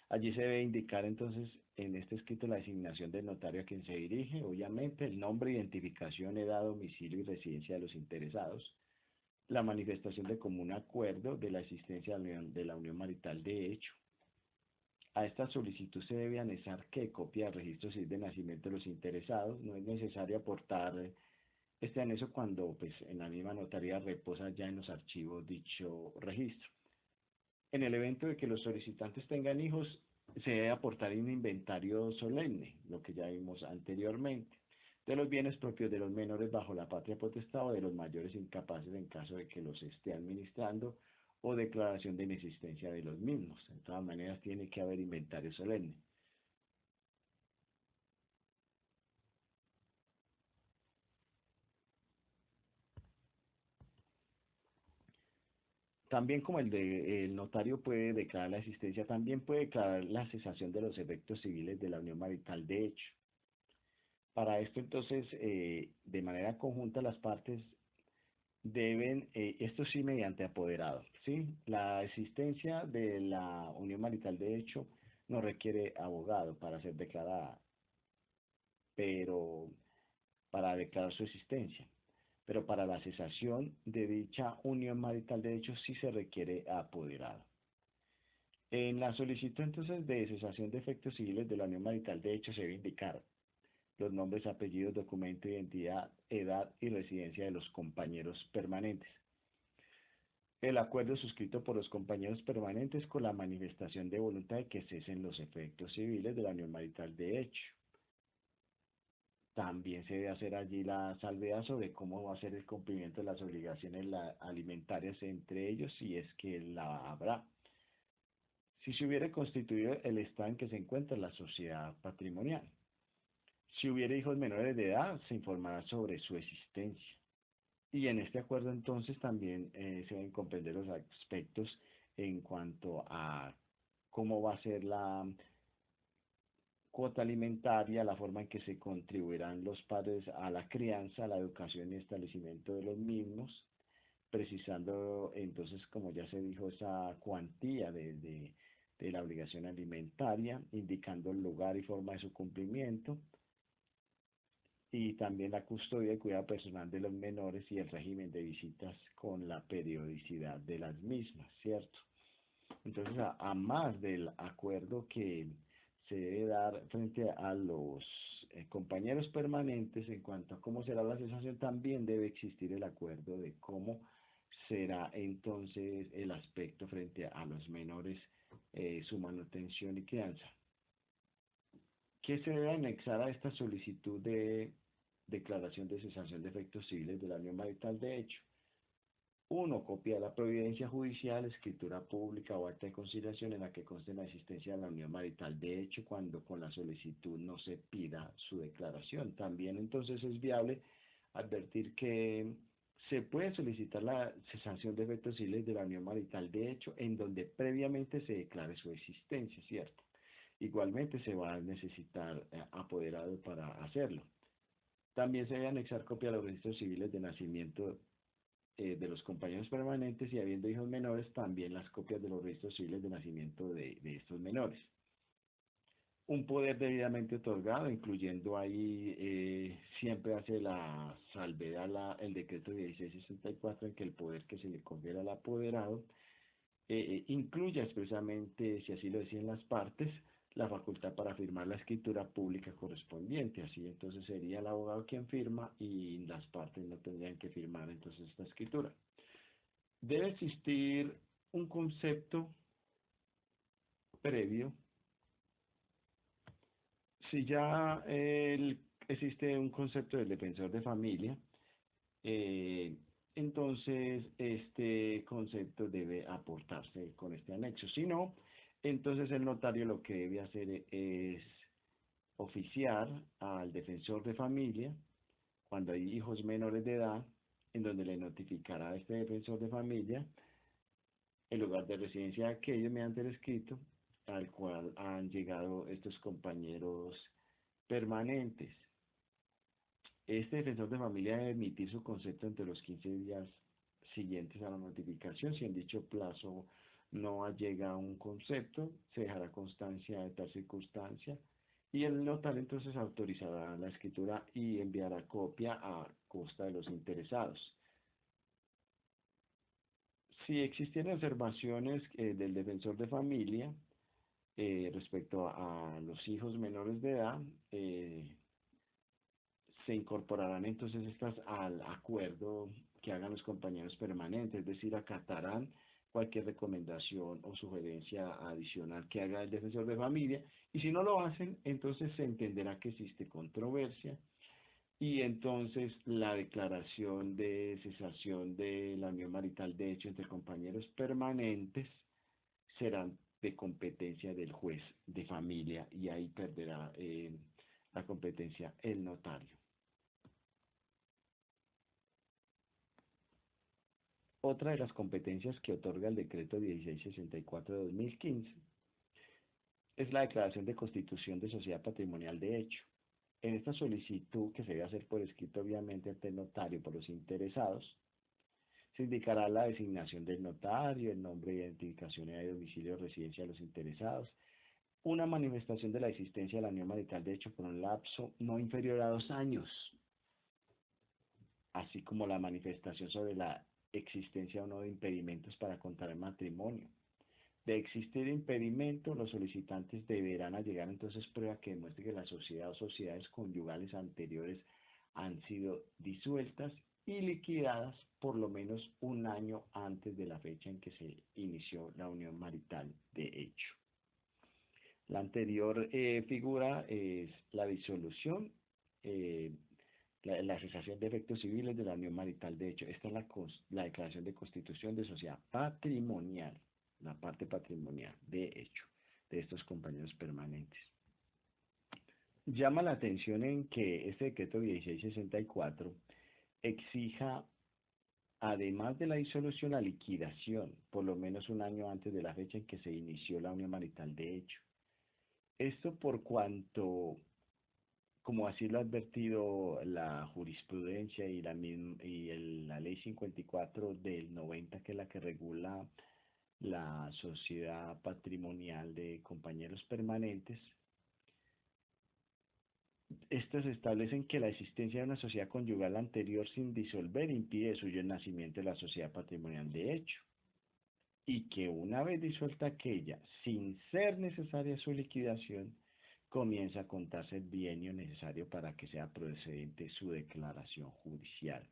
Allí se debe indicar entonces en este escrito la designación del notario a quien se dirige, obviamente el nombre, identificación, edad, domicilio y residencia de los interesados, la manifestación de común acuerdo de la existencia de la unión marital de hecho, A esta solicitud se debe anexar que copia del registro civil de nacimiento de los interesados. No es necesario aportar este anexo cuando pues, en la misma notaría reposa ya en los archivos dicho registro. En el evento de que los solicitantes tengan hijos, se debe aportar un inventario solemne, lo que ya vimos anteriormente, de los bienes propios de los menores bajo la patria potestad o de los mayores incapaces en caso de que los esté administrando o declaración de inexistencia de los mismos. De todas maneras, tiene que haber inventario solemne. También como el notario puede declarar la existencia, también puede declarar la cesación de los efectos civiles de la unión marital de hecho. Para esto entonces, de manera conjunta, las partes deben, esto sí mediante apoderado, ¿sí? La existencia de la unión marital de hecho no requiere abogado para ser declarada, pero para declarar su existencia. Pero para la cesación de dicha unión marital de hecho sí se requiere apoderado. En la solicitud entonces de cesación de efectos civiles de la unión marital de hecho se debe indicar los nombres, apellidos, documento, identidad, edad y residencia de los compañeros permanentes. El acuerdo suscrito por los compañeros permanentes con la manifestación de voluntad de que cesen los efectos civiles de la unión marital de hecho. También se debe hacer allí la salvedad sobre cómo va a ser el cumplimiento de las obligaciones alimentarias entre ellos, si es que la habrá. Si se hubiera constituido el estado en que se encuentra la sociedad patrimonial. Si hubiera hijos menores de edad, se informará sobre su existencia. Y en este acuerdo entonces también se deben comprender los aspectos en cuanto a cómo va a ser la cuota alimentaria, la forma en que se contribuirán los padres a la crianza, a la educación y establecimiento de los mismos, precisando entonces, como ya se dijo, esa cuantía de la obligación alimentaria, indicando el lugar y forma de su cumplimiento, y también la custodia y cuidado personal de los menores y el régimen de visitas con la periodicidad de las mismas, ¿cierto? Entonces, a más del acuerdo que se debe dar frente a los compañeros permanentes en cuanto a cómo será la cesación, también debe existir el acuerdo de cómo será entonces el aspecto frente a los menores, su manutención y crianza. ¿Qué se debe anexar a esta solicitud de declaración de cesación de efectos civiles de la unión marital de hecho? 1. Copia de la providencia judicial, escritura pública o acta de conciliación en la que conste la existencia de la unión marital de hecho cuando con la solicitud no se pida su declaración. También entonces es viable advertir que se puede solicitar la cesación de efectos civiles de la unión marital de hecho en donde previamente se declare su existencia, ¿cierto? Igualmente se va a necesitar apoderado para hacerlo. También se debe anexar copia de los registros civiles de nacimiento de los compañeros permanentes y habiendo hijos menores, también las copias de los registros civiles de nacimiento de estos menores. Un poder debidamente otorgado, incluyendo ahí, siempre hace la salvedad el decreto 1664 en que el poder que se le confiere al apoderado incluya expresamente, si así lo deciden las partes, la facultad para firmar la escritura pública correspondiente. Así entonces sería el abogado quien firma y las partes no tendrían que firmar entonces esta escritura. Debe existir un concepto previo. Si ya existe un concepto del defensor de familia, eh, entonces este concepto debe aportarse con este anexo. Si no, entonces el notario lo que debe hacer es oficiar al defensor de familia cuando hay hijos menores de edad, en donde le notificará a este defensor de familia el lugar de residencia de aquellos mediante el escrito al cual han llegado estos compañeros permanentes. Este defensor de familia debe emitir su concepto entre los 15 días siguientes a la notificación. Si en dicho plazo no llega un concepto, se dejará constancia de tal circunstancia y el notario entonces autorizará la escritura y enviará copia a costa de los interesados. Si existieran observaciones del defensor de familia, Respecto a los hijos menores de edad, se incorporarán entonces estas al acuerdo que hagan los compañeros permanentes, es decir, acatarán cualquier recomendación o sugerencia adicional que haga el defensor de familia, y si no lo hacen, entonces se entenderá que existe controversia y entonces la declaración de cesación de la unión marital de hecho entre compañeros permanentes serán de competencia del juez de familia y ahí perderá la competencia el notario. Otra de las competencias que otorga el decreto 1664 de 2015 es la declaración de constitución de sociedad patrimonial de hecho. En esta solicitud, que se debe hacer por escrito obviamente ante el notario por los interesados, se indicará la designación del notario, el nombre de identificación y de domicilio de residencia de los interesados, una manifestación de la existencia de la unión marital de hecho por un lapso no inferior a 2 años, así como la manifestación sobre la existencia o no de impedimentos para contraer matrimonio. De existir impedimento, los solicitantes deberán allegar entonces prueba que demuestre que la sociedad o sociedades conyugales anteriores han sido disueltas y liquidadas por lo menos un año antes de la fecha en que se inició la unión marital de hecho. La anterior figura es la disolución, eh, la cesación de efectos civiles de la unión marital de hecho. Esta es la declaración de constitución de sociedad patrimonial, la parte patrimonial de hecho de estos compañeros permanentes. Llama la atención en que este decreto 1664 exija, además de la disolución, la liquidación, por lo menos un año antes de la fecha en que se inició la unión marital de hecho. Esto por cuanto, como así lo ha advertido la jurisprudencia y la ley 54 del 90, que es la que regula la sociedad patrimonial de compañeros permanentes, estos establecen que la existencia de una sociedad conyugal anterior sin disolver impide de suyo el nacimiento de la sociedad patrimonial de hecho, y que una vez disuelta aquella, sin ser necesaria su liquidación, comienza a contarse el bienio necesario para que sea procedente su declaración judicial.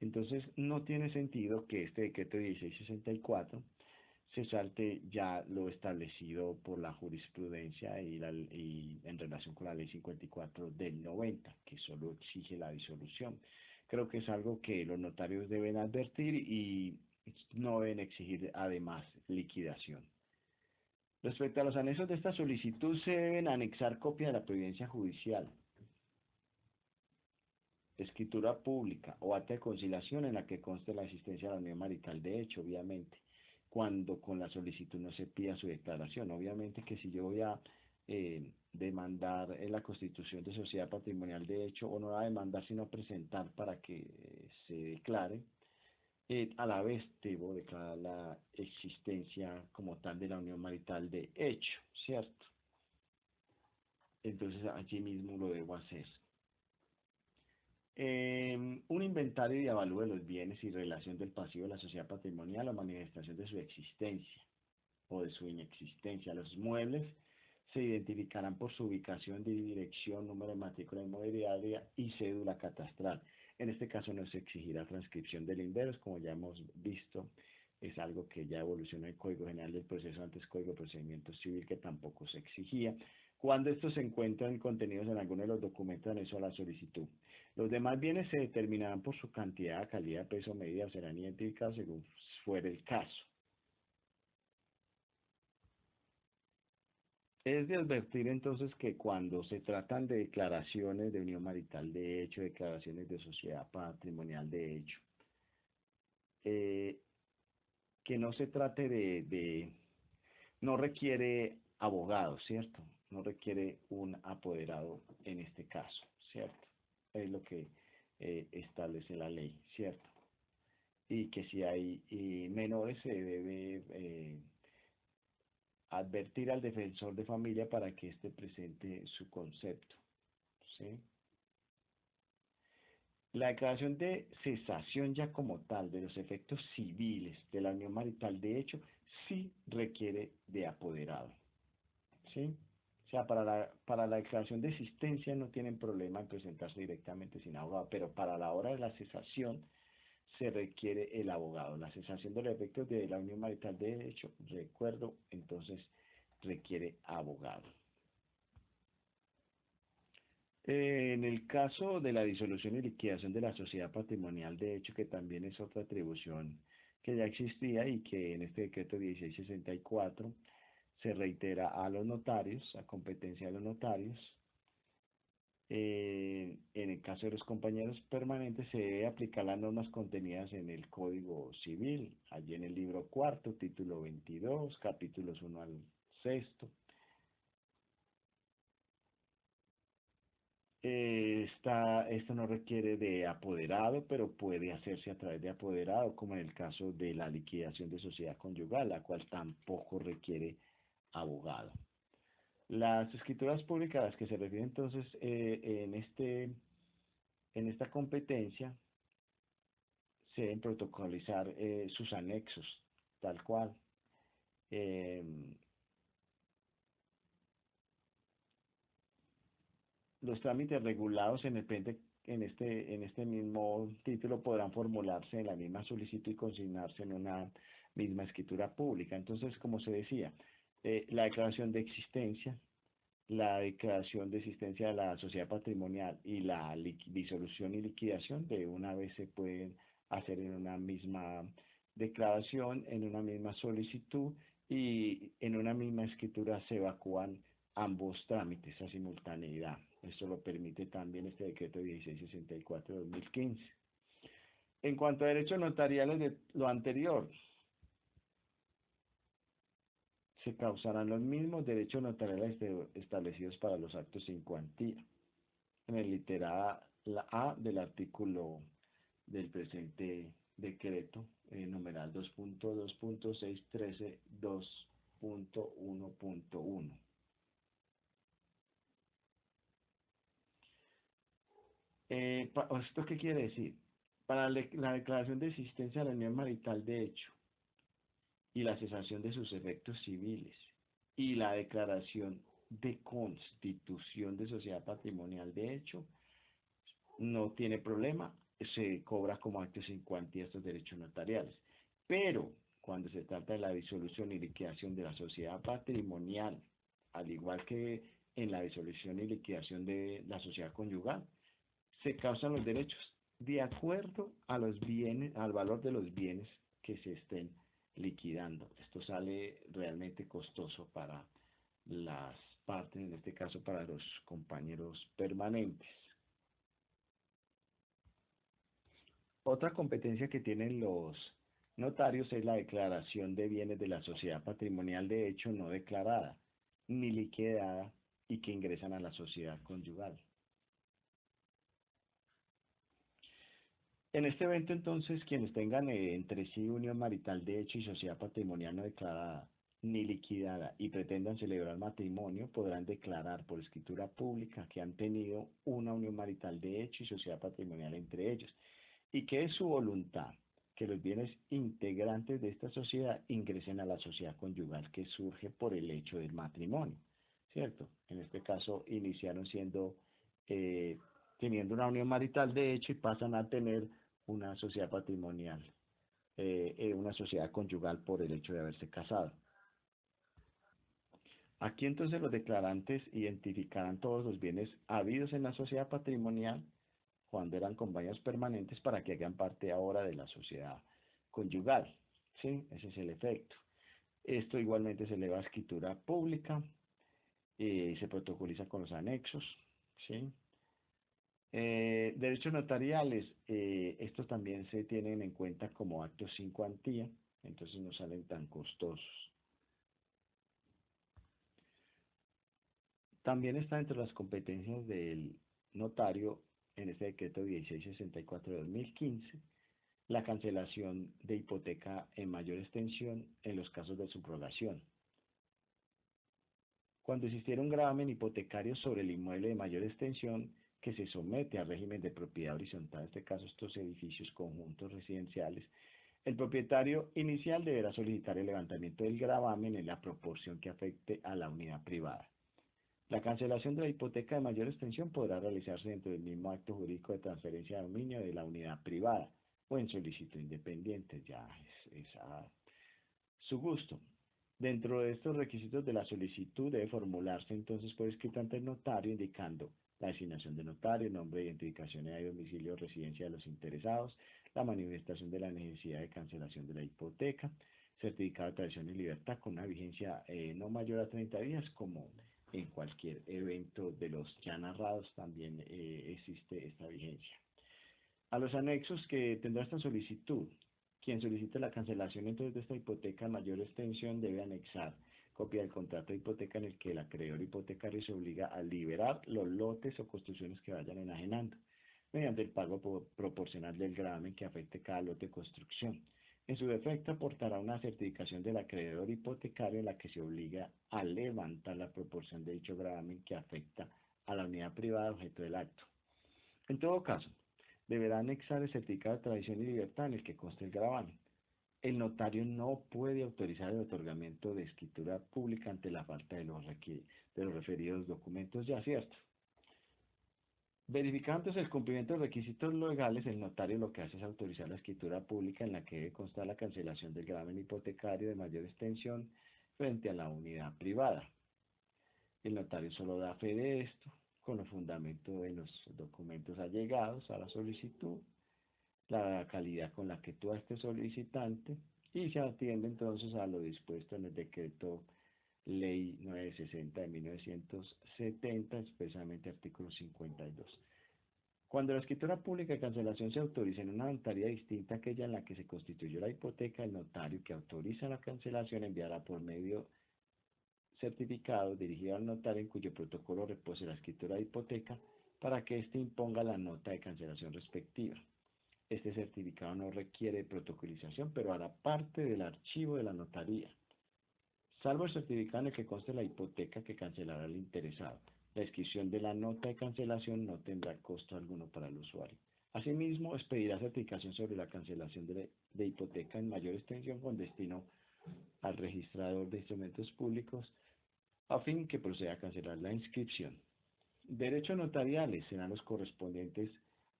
Entonces, no tiene sentido que este decreto 1664 se salte ya lo establecido por la jurisprudencia y en relación con la ley 54 del 90, que solo exige la disolución. Creo que es algo que los notarios deben advertir y no deben exigir además liquidación. Respecto a los anexos de esta solicitud, se deben anexar copia de la providencia judicial, escritura pública o acta de conciliación en la que conste la existencia de la unión marital de hecho, obviamente, cuando con la solicitud no se pida su declaración. Obviamente que si yo voy a demandar en la constitución de sociedad patrimonial de hecho, o no va a demandar sino presentar para que se declare, a la vez debo declarar la existencia como tal de la unión marital de hecho, ¿cierto? Entonces allí mismo lo debo hacer. Un inventario y avalúo de los bienes y relación del pasivo de la sociedad patrimonial o manifestación de su existencia o de su inexistencia. Los muebles se identificarán por su ubicación, dirección, número de matrícula inmobiliaria y cédula catastral. En este caso no se exigirá transcripción de linderos, como ya hemos visto, es algo que ya evolucionó el Código General del Proceso, antes Código de Procedimiento Civil, que tampoco se exigía, cuando estos se encuentran contenidos en alguno de los documentos anexos a la solicitud. Los demás bienes se determinarán por su cantidad, calidad, peso, medida, o serán identificados según fuere el caso. Es de advertir entonces que cuando se tratan de declaraciones de unión marital de hecho, declaraciones de sociedad patrimonial de hecho, eh, que no se trate no requiere abogado, ¿cierto? No requiere un apoderado en este caso, ¿cierto? Es lo que establece la ley, ¿cierto? Y que si hay menores se debe advertir al defensor de familia para que éste presente su concepto, ¿sí? La declaración de cesación ya como tal de los efectos civiles de la unión marital de hecho sí requiere de apoderado, ¿sí? O sea, para la declaración de existencia no tienen problema en presentarse directamente sin abogado, pero para la hora de la cesación se requiere el abogado. La cesación de los efectos de la unión marital de hecho, recuerdo, entonces requiere abogado. En el caso de la disolución y liquidación de la sociedad patrimonial, de hecho, que también es otra atribución que ya existía y que en este decreto 1664 se reitera a los notarios, a competencia de los notarios. En el caso de los compañeros permanentes se debe aplicar las normas contenidas en el Código Civil, allí en el libro cuarto, título 22, capítulos 1 al 6. Esto no requiere de apoderado, pero puede hacerse a través de apoderado, como en el caso de la liquidación de sociedad conyugal, la cual tampoco requiere abogado. Las escrituras públicas a las que se refiere entonces en esta competencia se deben protocolizar sus anexos, tal cual. Eh, los trámites regulados en este mismo título podrán formularse en la misma solicitud y consignarse en una misma escritura pública. Entonces, como se decía, la declaración de existencia, la declaración de existencia de la sociedad patrimonial y la disolución y liquidación de una vez se pueden hacer en una misma declaración, en una misma solicitud y en una misma escritura se evacúan ambos trámites a simultaneidad. Esto lo permite también este decreto 1664 de 2015. En cuanto a derechos notariales de lo anterior, se causarán los mismos derechos notariales establecidos para los actos sin cuantía. En el litera la A del artículo del presente decreto, numeral 2.2.613.2.1.1. ¿Esto qué quiere decir? Para la declaración de existencia de la unión marital de hecho y la cesación de sus efectos civiles y la declaración de constitución de sociedad patrimonial de hecho, no tiene problema, se cobra como actos sin cuantía estos derechos notariales. Pero cuando se trata de la disolución y liquidación de la sociedad patrimonial, al igual que en la disolución y liquidación de la sociedad conyugal, se causan los derechos de acuerdo a los bienes, al valor de los bienes que se estén liquidando. Esto sale realmente costoso para las partes, en este caso para los compañeros permanentes. Otra competencia que tienen los notarios es la declaración de bienes de la sociedad patrimonial de hecho no declarada ni liquidada y que ingresan a la sociedad conyugal. En este evento, entonces, quienes tengan entre sí unión marital de hecho y sociedad patrimonial no declarada ni liquidada y pretendan celebrar matrimonio, podrán declarar por escritura pública que han tenido una unión marital de hecho y sociedad patrimonial entre ellos, y que es su voluntad que los bienes integrantes de esta sociedad ingresen a la sociedad conyugal que surge por el hecho del matrimonio, ¿cierto? En este caso, iniciaron eh, teniendo una unión marital de hecho y pasan a tener una sociedad patrimonial, una sociedad conyugal por el hecho de haberse casado. Aquí entonces los declarantes identificarán todos los bienes habidos en la sociedad patrimonial cuando eran compañeros permanentes para que hagan parte ahora de la sociedad conyugal. ¿Sí? Ese es el efecto. Esto igualmente se eleva a escritura pública y se protocoliza con los anexos. ¿Sí? Derechos notariales, estos también se tienen en cuenta como actos sin cuantía, entonces no salen tan costosos. También está entre las competencias del notario en este decreto 1664 de 2015 la cancelación de hipoteca en mayor extensión en los casos de subrogación. Cuando existiera un gravamen hipotecario sobre el inmueble de mayor extensión que se somete al régimen de propiedad horizontal, en este caso estos edificios conjuntos residenciales, el propietario inicial deberá solicitar el levantamiento del gravamen en la proporción que afecte a la unidad privada. La cancelación de la hipoteca de mayor extensión podrá realizarse dentro del mismo acto jurídico de transferencia de dominio de la unidad privada o en solicitud independiente, ya es a su gusto. Dentro de estos requisitos de la solicitud debe formularse entonces por escrito ante el notario indicando la designación de notario, nombre, identificación y domicilio, residencia de los interesados, la manifestación de la necesidad de cancelación de la hipoteca, certificado de tradición y libertad con una vigencia no mayor a 30 días, como en cualquier evento de los ya narrados también existe esta vigencia. A los anexos que tendrá esta solicitud, quien solicite la cancelación entonces de esta hipoteca a mayor extensión debe anexar copia del contrato de hipoteca en el que el acreedor hipotecario se obliga a liberar los lotes o construcciones que vayan enajenando, mediante el pago proporcional del gravamen que afecte cada lote de construcción. En su defecto, aportará una certificación del acreedor hipotecario en la que se obliga a levantar la proporción de dicho gravamen que afecta a la unidad privada objeto del acto. En todo caso, deberá anexar el certificado de tradición y libertad en el que conste el gravamen. El notario no puede autorizar el otorgamiento de escritura pública ante la falta de los referidos documentos ya cierto. Verificando el cumplimiento de requisitos legales, el notario lo que hace es autorizar la escritura pública en la que debe constar la cancelación del gravamen hipotecario de mayor extensión frente a la unidad privada. El notario solo da fe de esto con los fundamentos de los documentos allegados a la solicitud, la calidad con la que tú este solicitante y se atiende entonces a lo dispuesto en el decreto Ley 960 de 1970, expresamente artículo 52. Cuando la escritura pública de cancelación se autoriza en una notaría distinta a aquella en la que se constituyó la hipoteca, el notario que autoriza la cancelación enviará por medio certificado dirigido al notario en cuyo protocolo repose la escritura de hipoteca para que éste imponga la nota de cancelación respectiva. Este certificado no requiere protocolización, pero hará parte del archivo de la notaría, salvo el certificado en el que conste la hipoteca que cancelará el interesado. La inscripción de la nota de cancelación no tendrá costo alguno para el usuario. Asimismo, expedirá certificación sobre la cancelación de hipoteca en mayor extensión con destino al registrador de instrumentos públicos a fin que proceda a cancelar la inscripción. Derechos notariales serán los correspondientes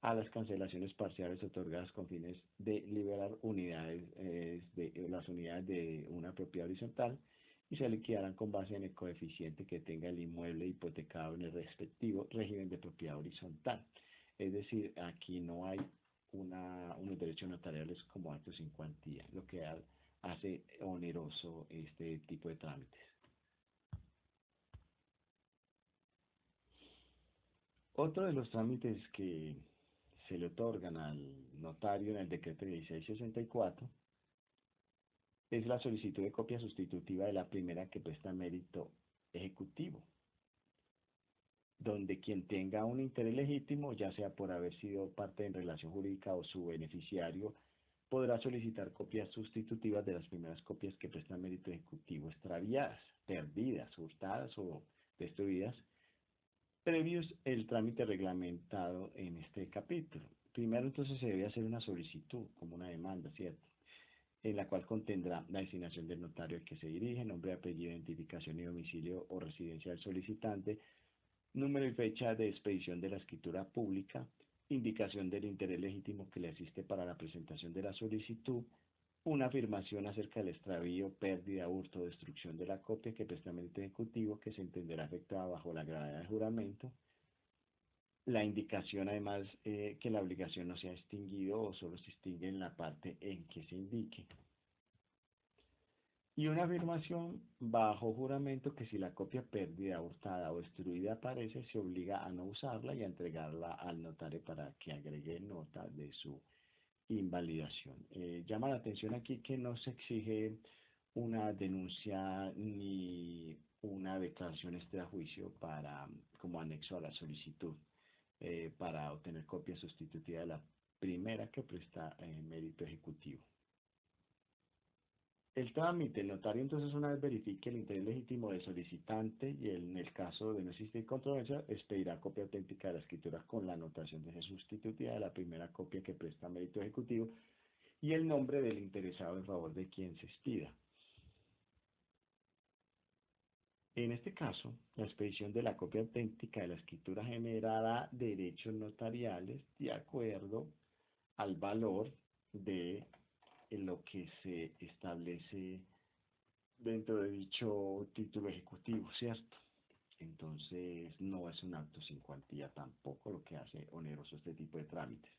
a las cancelaciones parciales otorgadas con fines de liberar las unidades de una propiedad horizontal y se liquidarán con base en el coeficiente que tenga el inmueble hipotecado en el respectivo régimen de propiedad horizontal. Es decir, aquí no hay unos derechos notariales como actos sin cuantía, lo que hace oneroso este tipo de trámites. Otro de los trámites que se le otorgan al notario en el decreto 1664 es la solicitud de copia sustitutiva de la primera que presta mérito ejecutivo, donde quien tenga un interés legítimo, ya sea por haber sido parte en relación jurídica o su beneficiario, podrá solicitar copias sustitutivas de las primeras copias que prestan mérito ejecutivo extraviadas, perdidas, hurtadas o destruidas, previos el trámite reglamentado en este capítulo. Primero entonces se debe hacer una solicitud, como una demanda, ¿cierto? En la cual contendrá la designación del notario al que se dirige, nombre, apellido, identificación y domicilio o residencia del solicitante, número y fecha de expedición de la escritura pública, indicación del interés legítimo que le asiste para la presentación de la solicitud, una afirmación acerca del extravío, pérdida, hurto o destrucción de la copia que presta mérito ejecutivo que se entenderá afectada bajo la gravedad del juramento, la indicación además que la obligación no se ha extinguido o solo se extingue en la parte en que se indique. Y una afirmación bajo juramento que si la copia perdida, hurtada o destruida aparece, se obliga a no usarla y a entregarla al notario para que agregue nota de su invalidación. Llama la atención aquí que no se exige una denuncia ni una declaración extrajuicio como anexo a la solicitud para obtener copia sustitutiva de la primera que presta mérito ejecutivo. El trámite, el notario entonces una vez verifique el interés legítimo del solicitante y en el caso de no existir controversia, expedirá copia auténtica de la escritura con la anotación de sustitutiva de la primera copia que presta mérito ejecutivo y el nombre del interesado en favor de quien se expida. En este caso, la expedición de la copia auténtica de la escritura generará derechos notariales de acuerdo al valor de lo que se establece dentro de dicho título ejecutivo, ¿cierto? Entonces, no es un acto sin cuantía tampoco, lo que hace oneroso este tipo de trámites.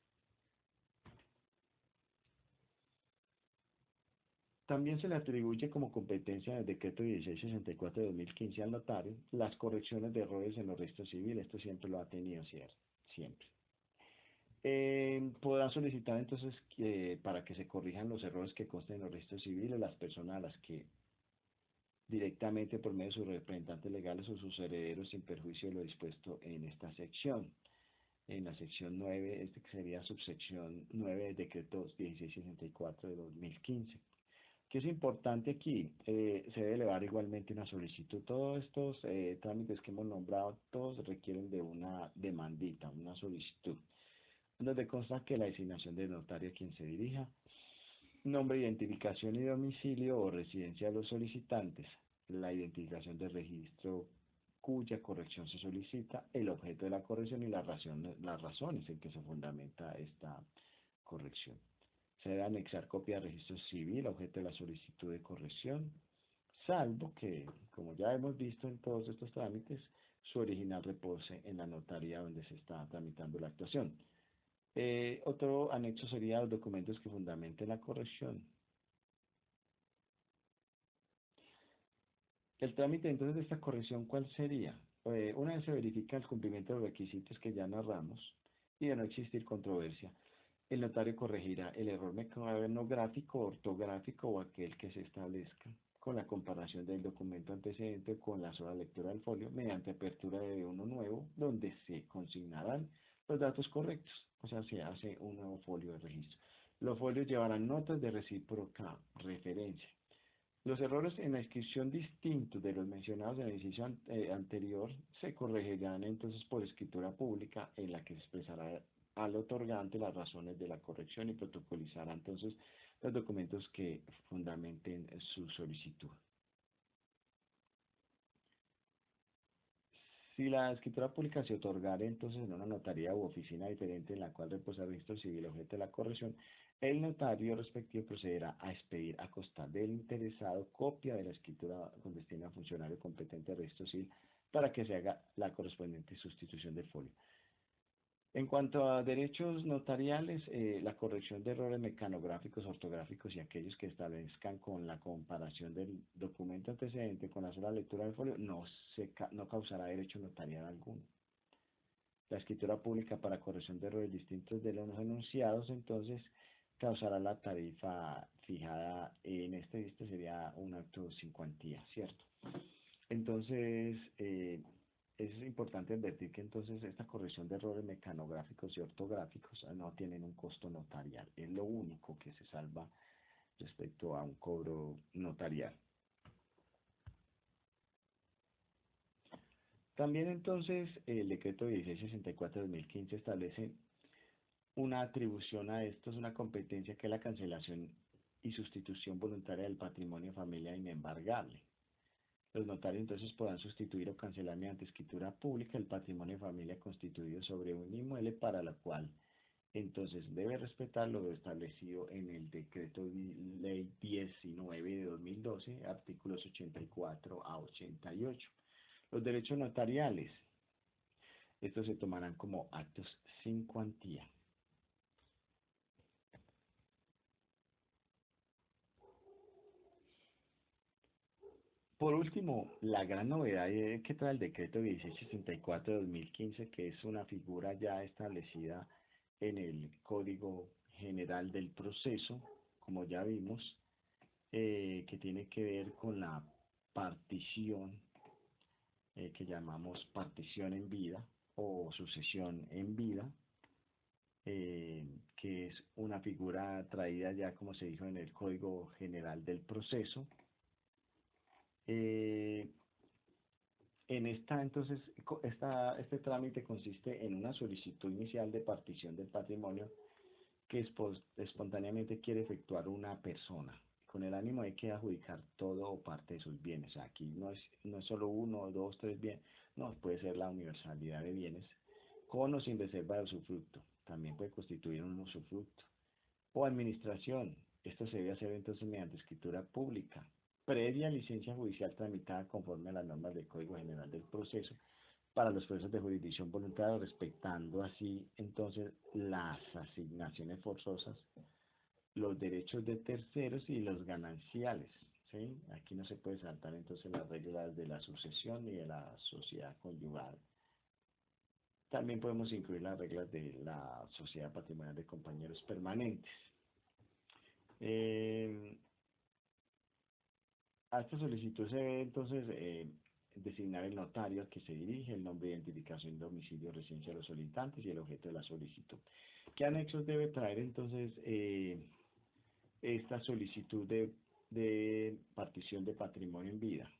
También se le atribuye como competencia del decreto 1664 de 2015 al notario las correcciones de errores en los registros civiles. Esto siempre lo ha tenido, ¿cierto? Siempre. Podrán solicitar entonces que, para que se corrijan los errores que consten en los registros civiles las personas a las que directamente por medio de sus representantes legales o sus herederos sin perjuicio de lo dispuesto en esta sección. En la sección 9, este que sería subsección 9 del decreto 1664 de 2015. ¿Qué es importante aquí? Se debe elevar igualmente una solicitud. Todos estos trámites que hemos nombrado, todos requieren de una demandita, una solicitud, donde consta que la designación del notario a quien se dirija, nombre, identificación y domicilio o residencia de los solicitantes, la identificación del registro cuya corrección se solicita, el objeto de la corrección y las razones en que se fundamenta esta corrección. Se debe anexar copia de registro civil, objeto de la solicitud de corrección, salvo que, como ya hemos visto en todos estos trámites, su original repose en la notaría donde se está tramitando la actuación. Otro anexo sería los documentos que fundamenten la corrección. El trámite entonces de esta corrección, ¿cuál sería? Una vez se verifica el cumplimiento de los requisitos que ya narramos y de no existir controversia, el notario corregirá el error mecanográfico, ortográfico o aquel que se establezca con la comparación del documento antecedente con la sola lectura del folio mediante apertura de uno nuevo donde se consignarán los datos correctos, o sea, se hace un nuevo folio de registro. Los folios llevarán notas de recíproca referencia. Los errores en la inscripción distintos de los mencionados en el inciso anterior se corregirán entonces por escritura pública en la que se expresará al otorgante las razones de la corrección y protocolizará entonces los documentos que fundamenten su solicitud. Si la escritura pública se otorgara entonces en una notaría u oficina diferente en la cual reposa el registro civil objeto de la corrección, el notario respectivo procederá a expedir a costa del interesado copia de la escritura con destino al funcionario competente de registro civil para que se haga la correspondiente sustitución del folio. En cuanto a derechos notariales, la corrección de errores mecanográficos, ortográficos y aquellos que establezcan con la comparación del documento antecedente con la sola lectura del folio no causará derecho notarial alguno. La escritura pública para corrección de errores distintos de los enunciados, entonces, causará la tarifa fijada en este sería un acto sin cuantía, ¿cierto? Entonces, es importante advertir que entonces esta corrección de errores mecanográficos y ortográficos no tienen un costo notarial. Es lo único que se salva respecto a un cobro notarial. También entonces el decreto 1664 de 2015 establece una atribución a esto, es una competencia que es la cancelación y sustitución voluntaria del patrimonio familiar inembargable. Los notarios entonces podrán sustituir o cancelar mediante escritura pública el patrimonio de familia constituido sobre un inmueble para la cual entonces debe respetar lo establecido en el decreto ley 19 de 2012, artículos 84 a 88. Los derechos notariales, estos se tomarán como actos sin cuantía. Por último, la gran novedad que trae el decreto 1664 de 2015, que es una figura ya establecida en el Código General del Proceso, como ya vimos, que tiene que ver con la partición, que llamamos partición en vida o sucesión en vida, que es una figura traída ya, como se dijo, en el Código General del Proceso. Eh, en esta, entonces, este trámite consiste en una solicitud inicial de partición del patrimonio que espontáneamente quiere efectuar una persona, con el ánimo de que adjudicar todo o parte de sus bienes. Aquí no es solo uno, dos, tres bienes, no, puede ser la universalidad de bienes, con o sin reserva de usufructo. También puede constituir un usufructo. O administración. Esto se debe hacer entonces mediante escritura pública, previa licencia judicial tramitada conforme a las normas del Código General del Proceso para los procesos de jurisdicción voluntaria, respetando así entonces las asignaciones forzosas, los derechos de terceros y los gananciales. ¿Sí? Aquí no se puede saltar entonces las reglas de la sucesión y de la sociedad conyugal. También podemos incluir las reglas de la sociedad patrimonial de compañeros permanentes. Eh, a esta solicitud se debe entonces designar el notario al que se dirige, el nombre de identificación, domicilio, residencia de los solicitantes y el objeto de la solicitud. ¿Qué anexos debe traer entonces esta solicitud de partición de patrimonio en vida?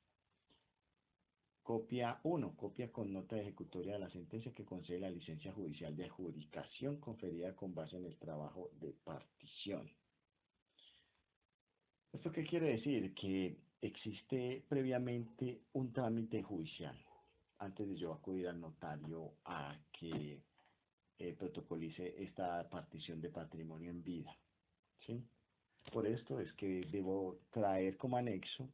Copia 1, copia con nota ejecutoria de la sentencia que concede la licencia judicial de adjudicación conferida con base en el trabajo de partición. ¿Esto qué quiere decir? Que existe previamente un trámite judicial antes de yo acudir al notario a que protocolice esta partición de patrimonio en vida. ¿Sí? Por esto es que debo traer como anexo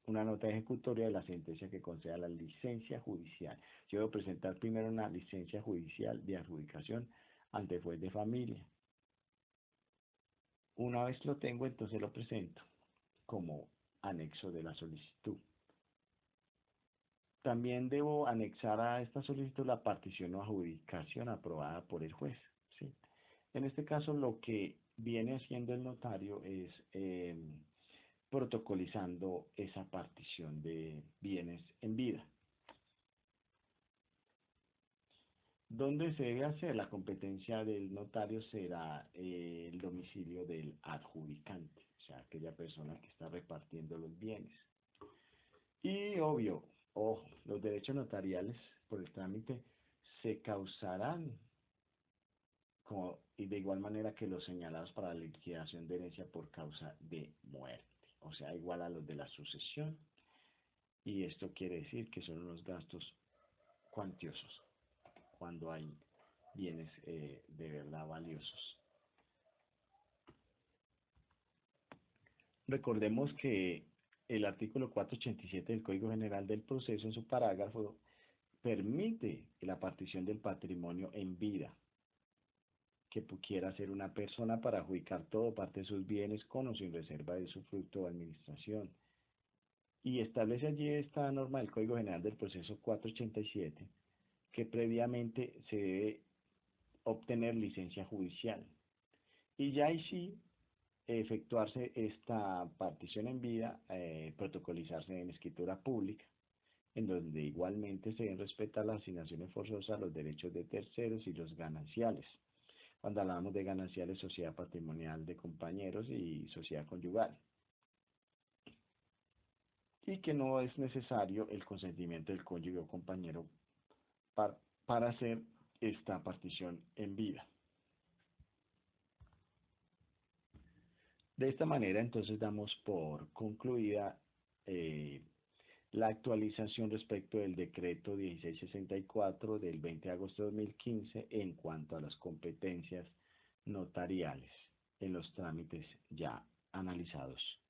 una nota ejecutoria de la sentencia que conceda la licencia judicial. Yo debo presentar primero una licencia judicial de adjudicación ante el juez de familia. Una vez lo tengo, entonces lo presento como anexo de la solicitud. También debo anexar a esta solicitud la partición o adjudicación aprobada por el juez. ¿Sí? En este caso, lo que viene haciendo el notario es protocolizando esa partición de bienes en vida. ¿Dónde se debe hacer? La competencia del notario será el domicilio del adjudicante, o sea, aquella persona que está repartiendo los bienes. Y obvio, ojo, los derechos notariales por el trámite se causarán y de igual manera que los señalados para la liquidación de herencia por causa de muerte, o sea, igual a los de la sucesión. Y esto quiere decir que son unos gastos cuantiosos cuando hay bienes de verdad valiosos. Recordemos que el artículo 487 del Código General del Proceso, en su parágrafo, permite la partición del patrimonio en vida, que quiera hacer una persona para adjudicar todo o parte de sus bienes con o sin reserva de usufructo o administración. Y establece allí esta norma del Código General del Proceso 487, que previamente se debe obtener licencia judicial. Y ya ahí sí, efectuarse esta partición en vida, protocolizarse en escritura pública, en donde igualmente se deben respetar las asignaciones forzosas, los derechos de terceros y los gananciales. Cuando hablamos de gananciales, sociedad patrimonial de compañeros y sociedad conyugal. Y que no es necesario el consentimiento del cónyuge o compañero para hacer esta partición en vida. De esta manera, entonces, damos por concluida la actualización respecto del decreto 1664 del 20 de agosto de 2015 en cuanto a las competencias notariales en los trámites ya analizados.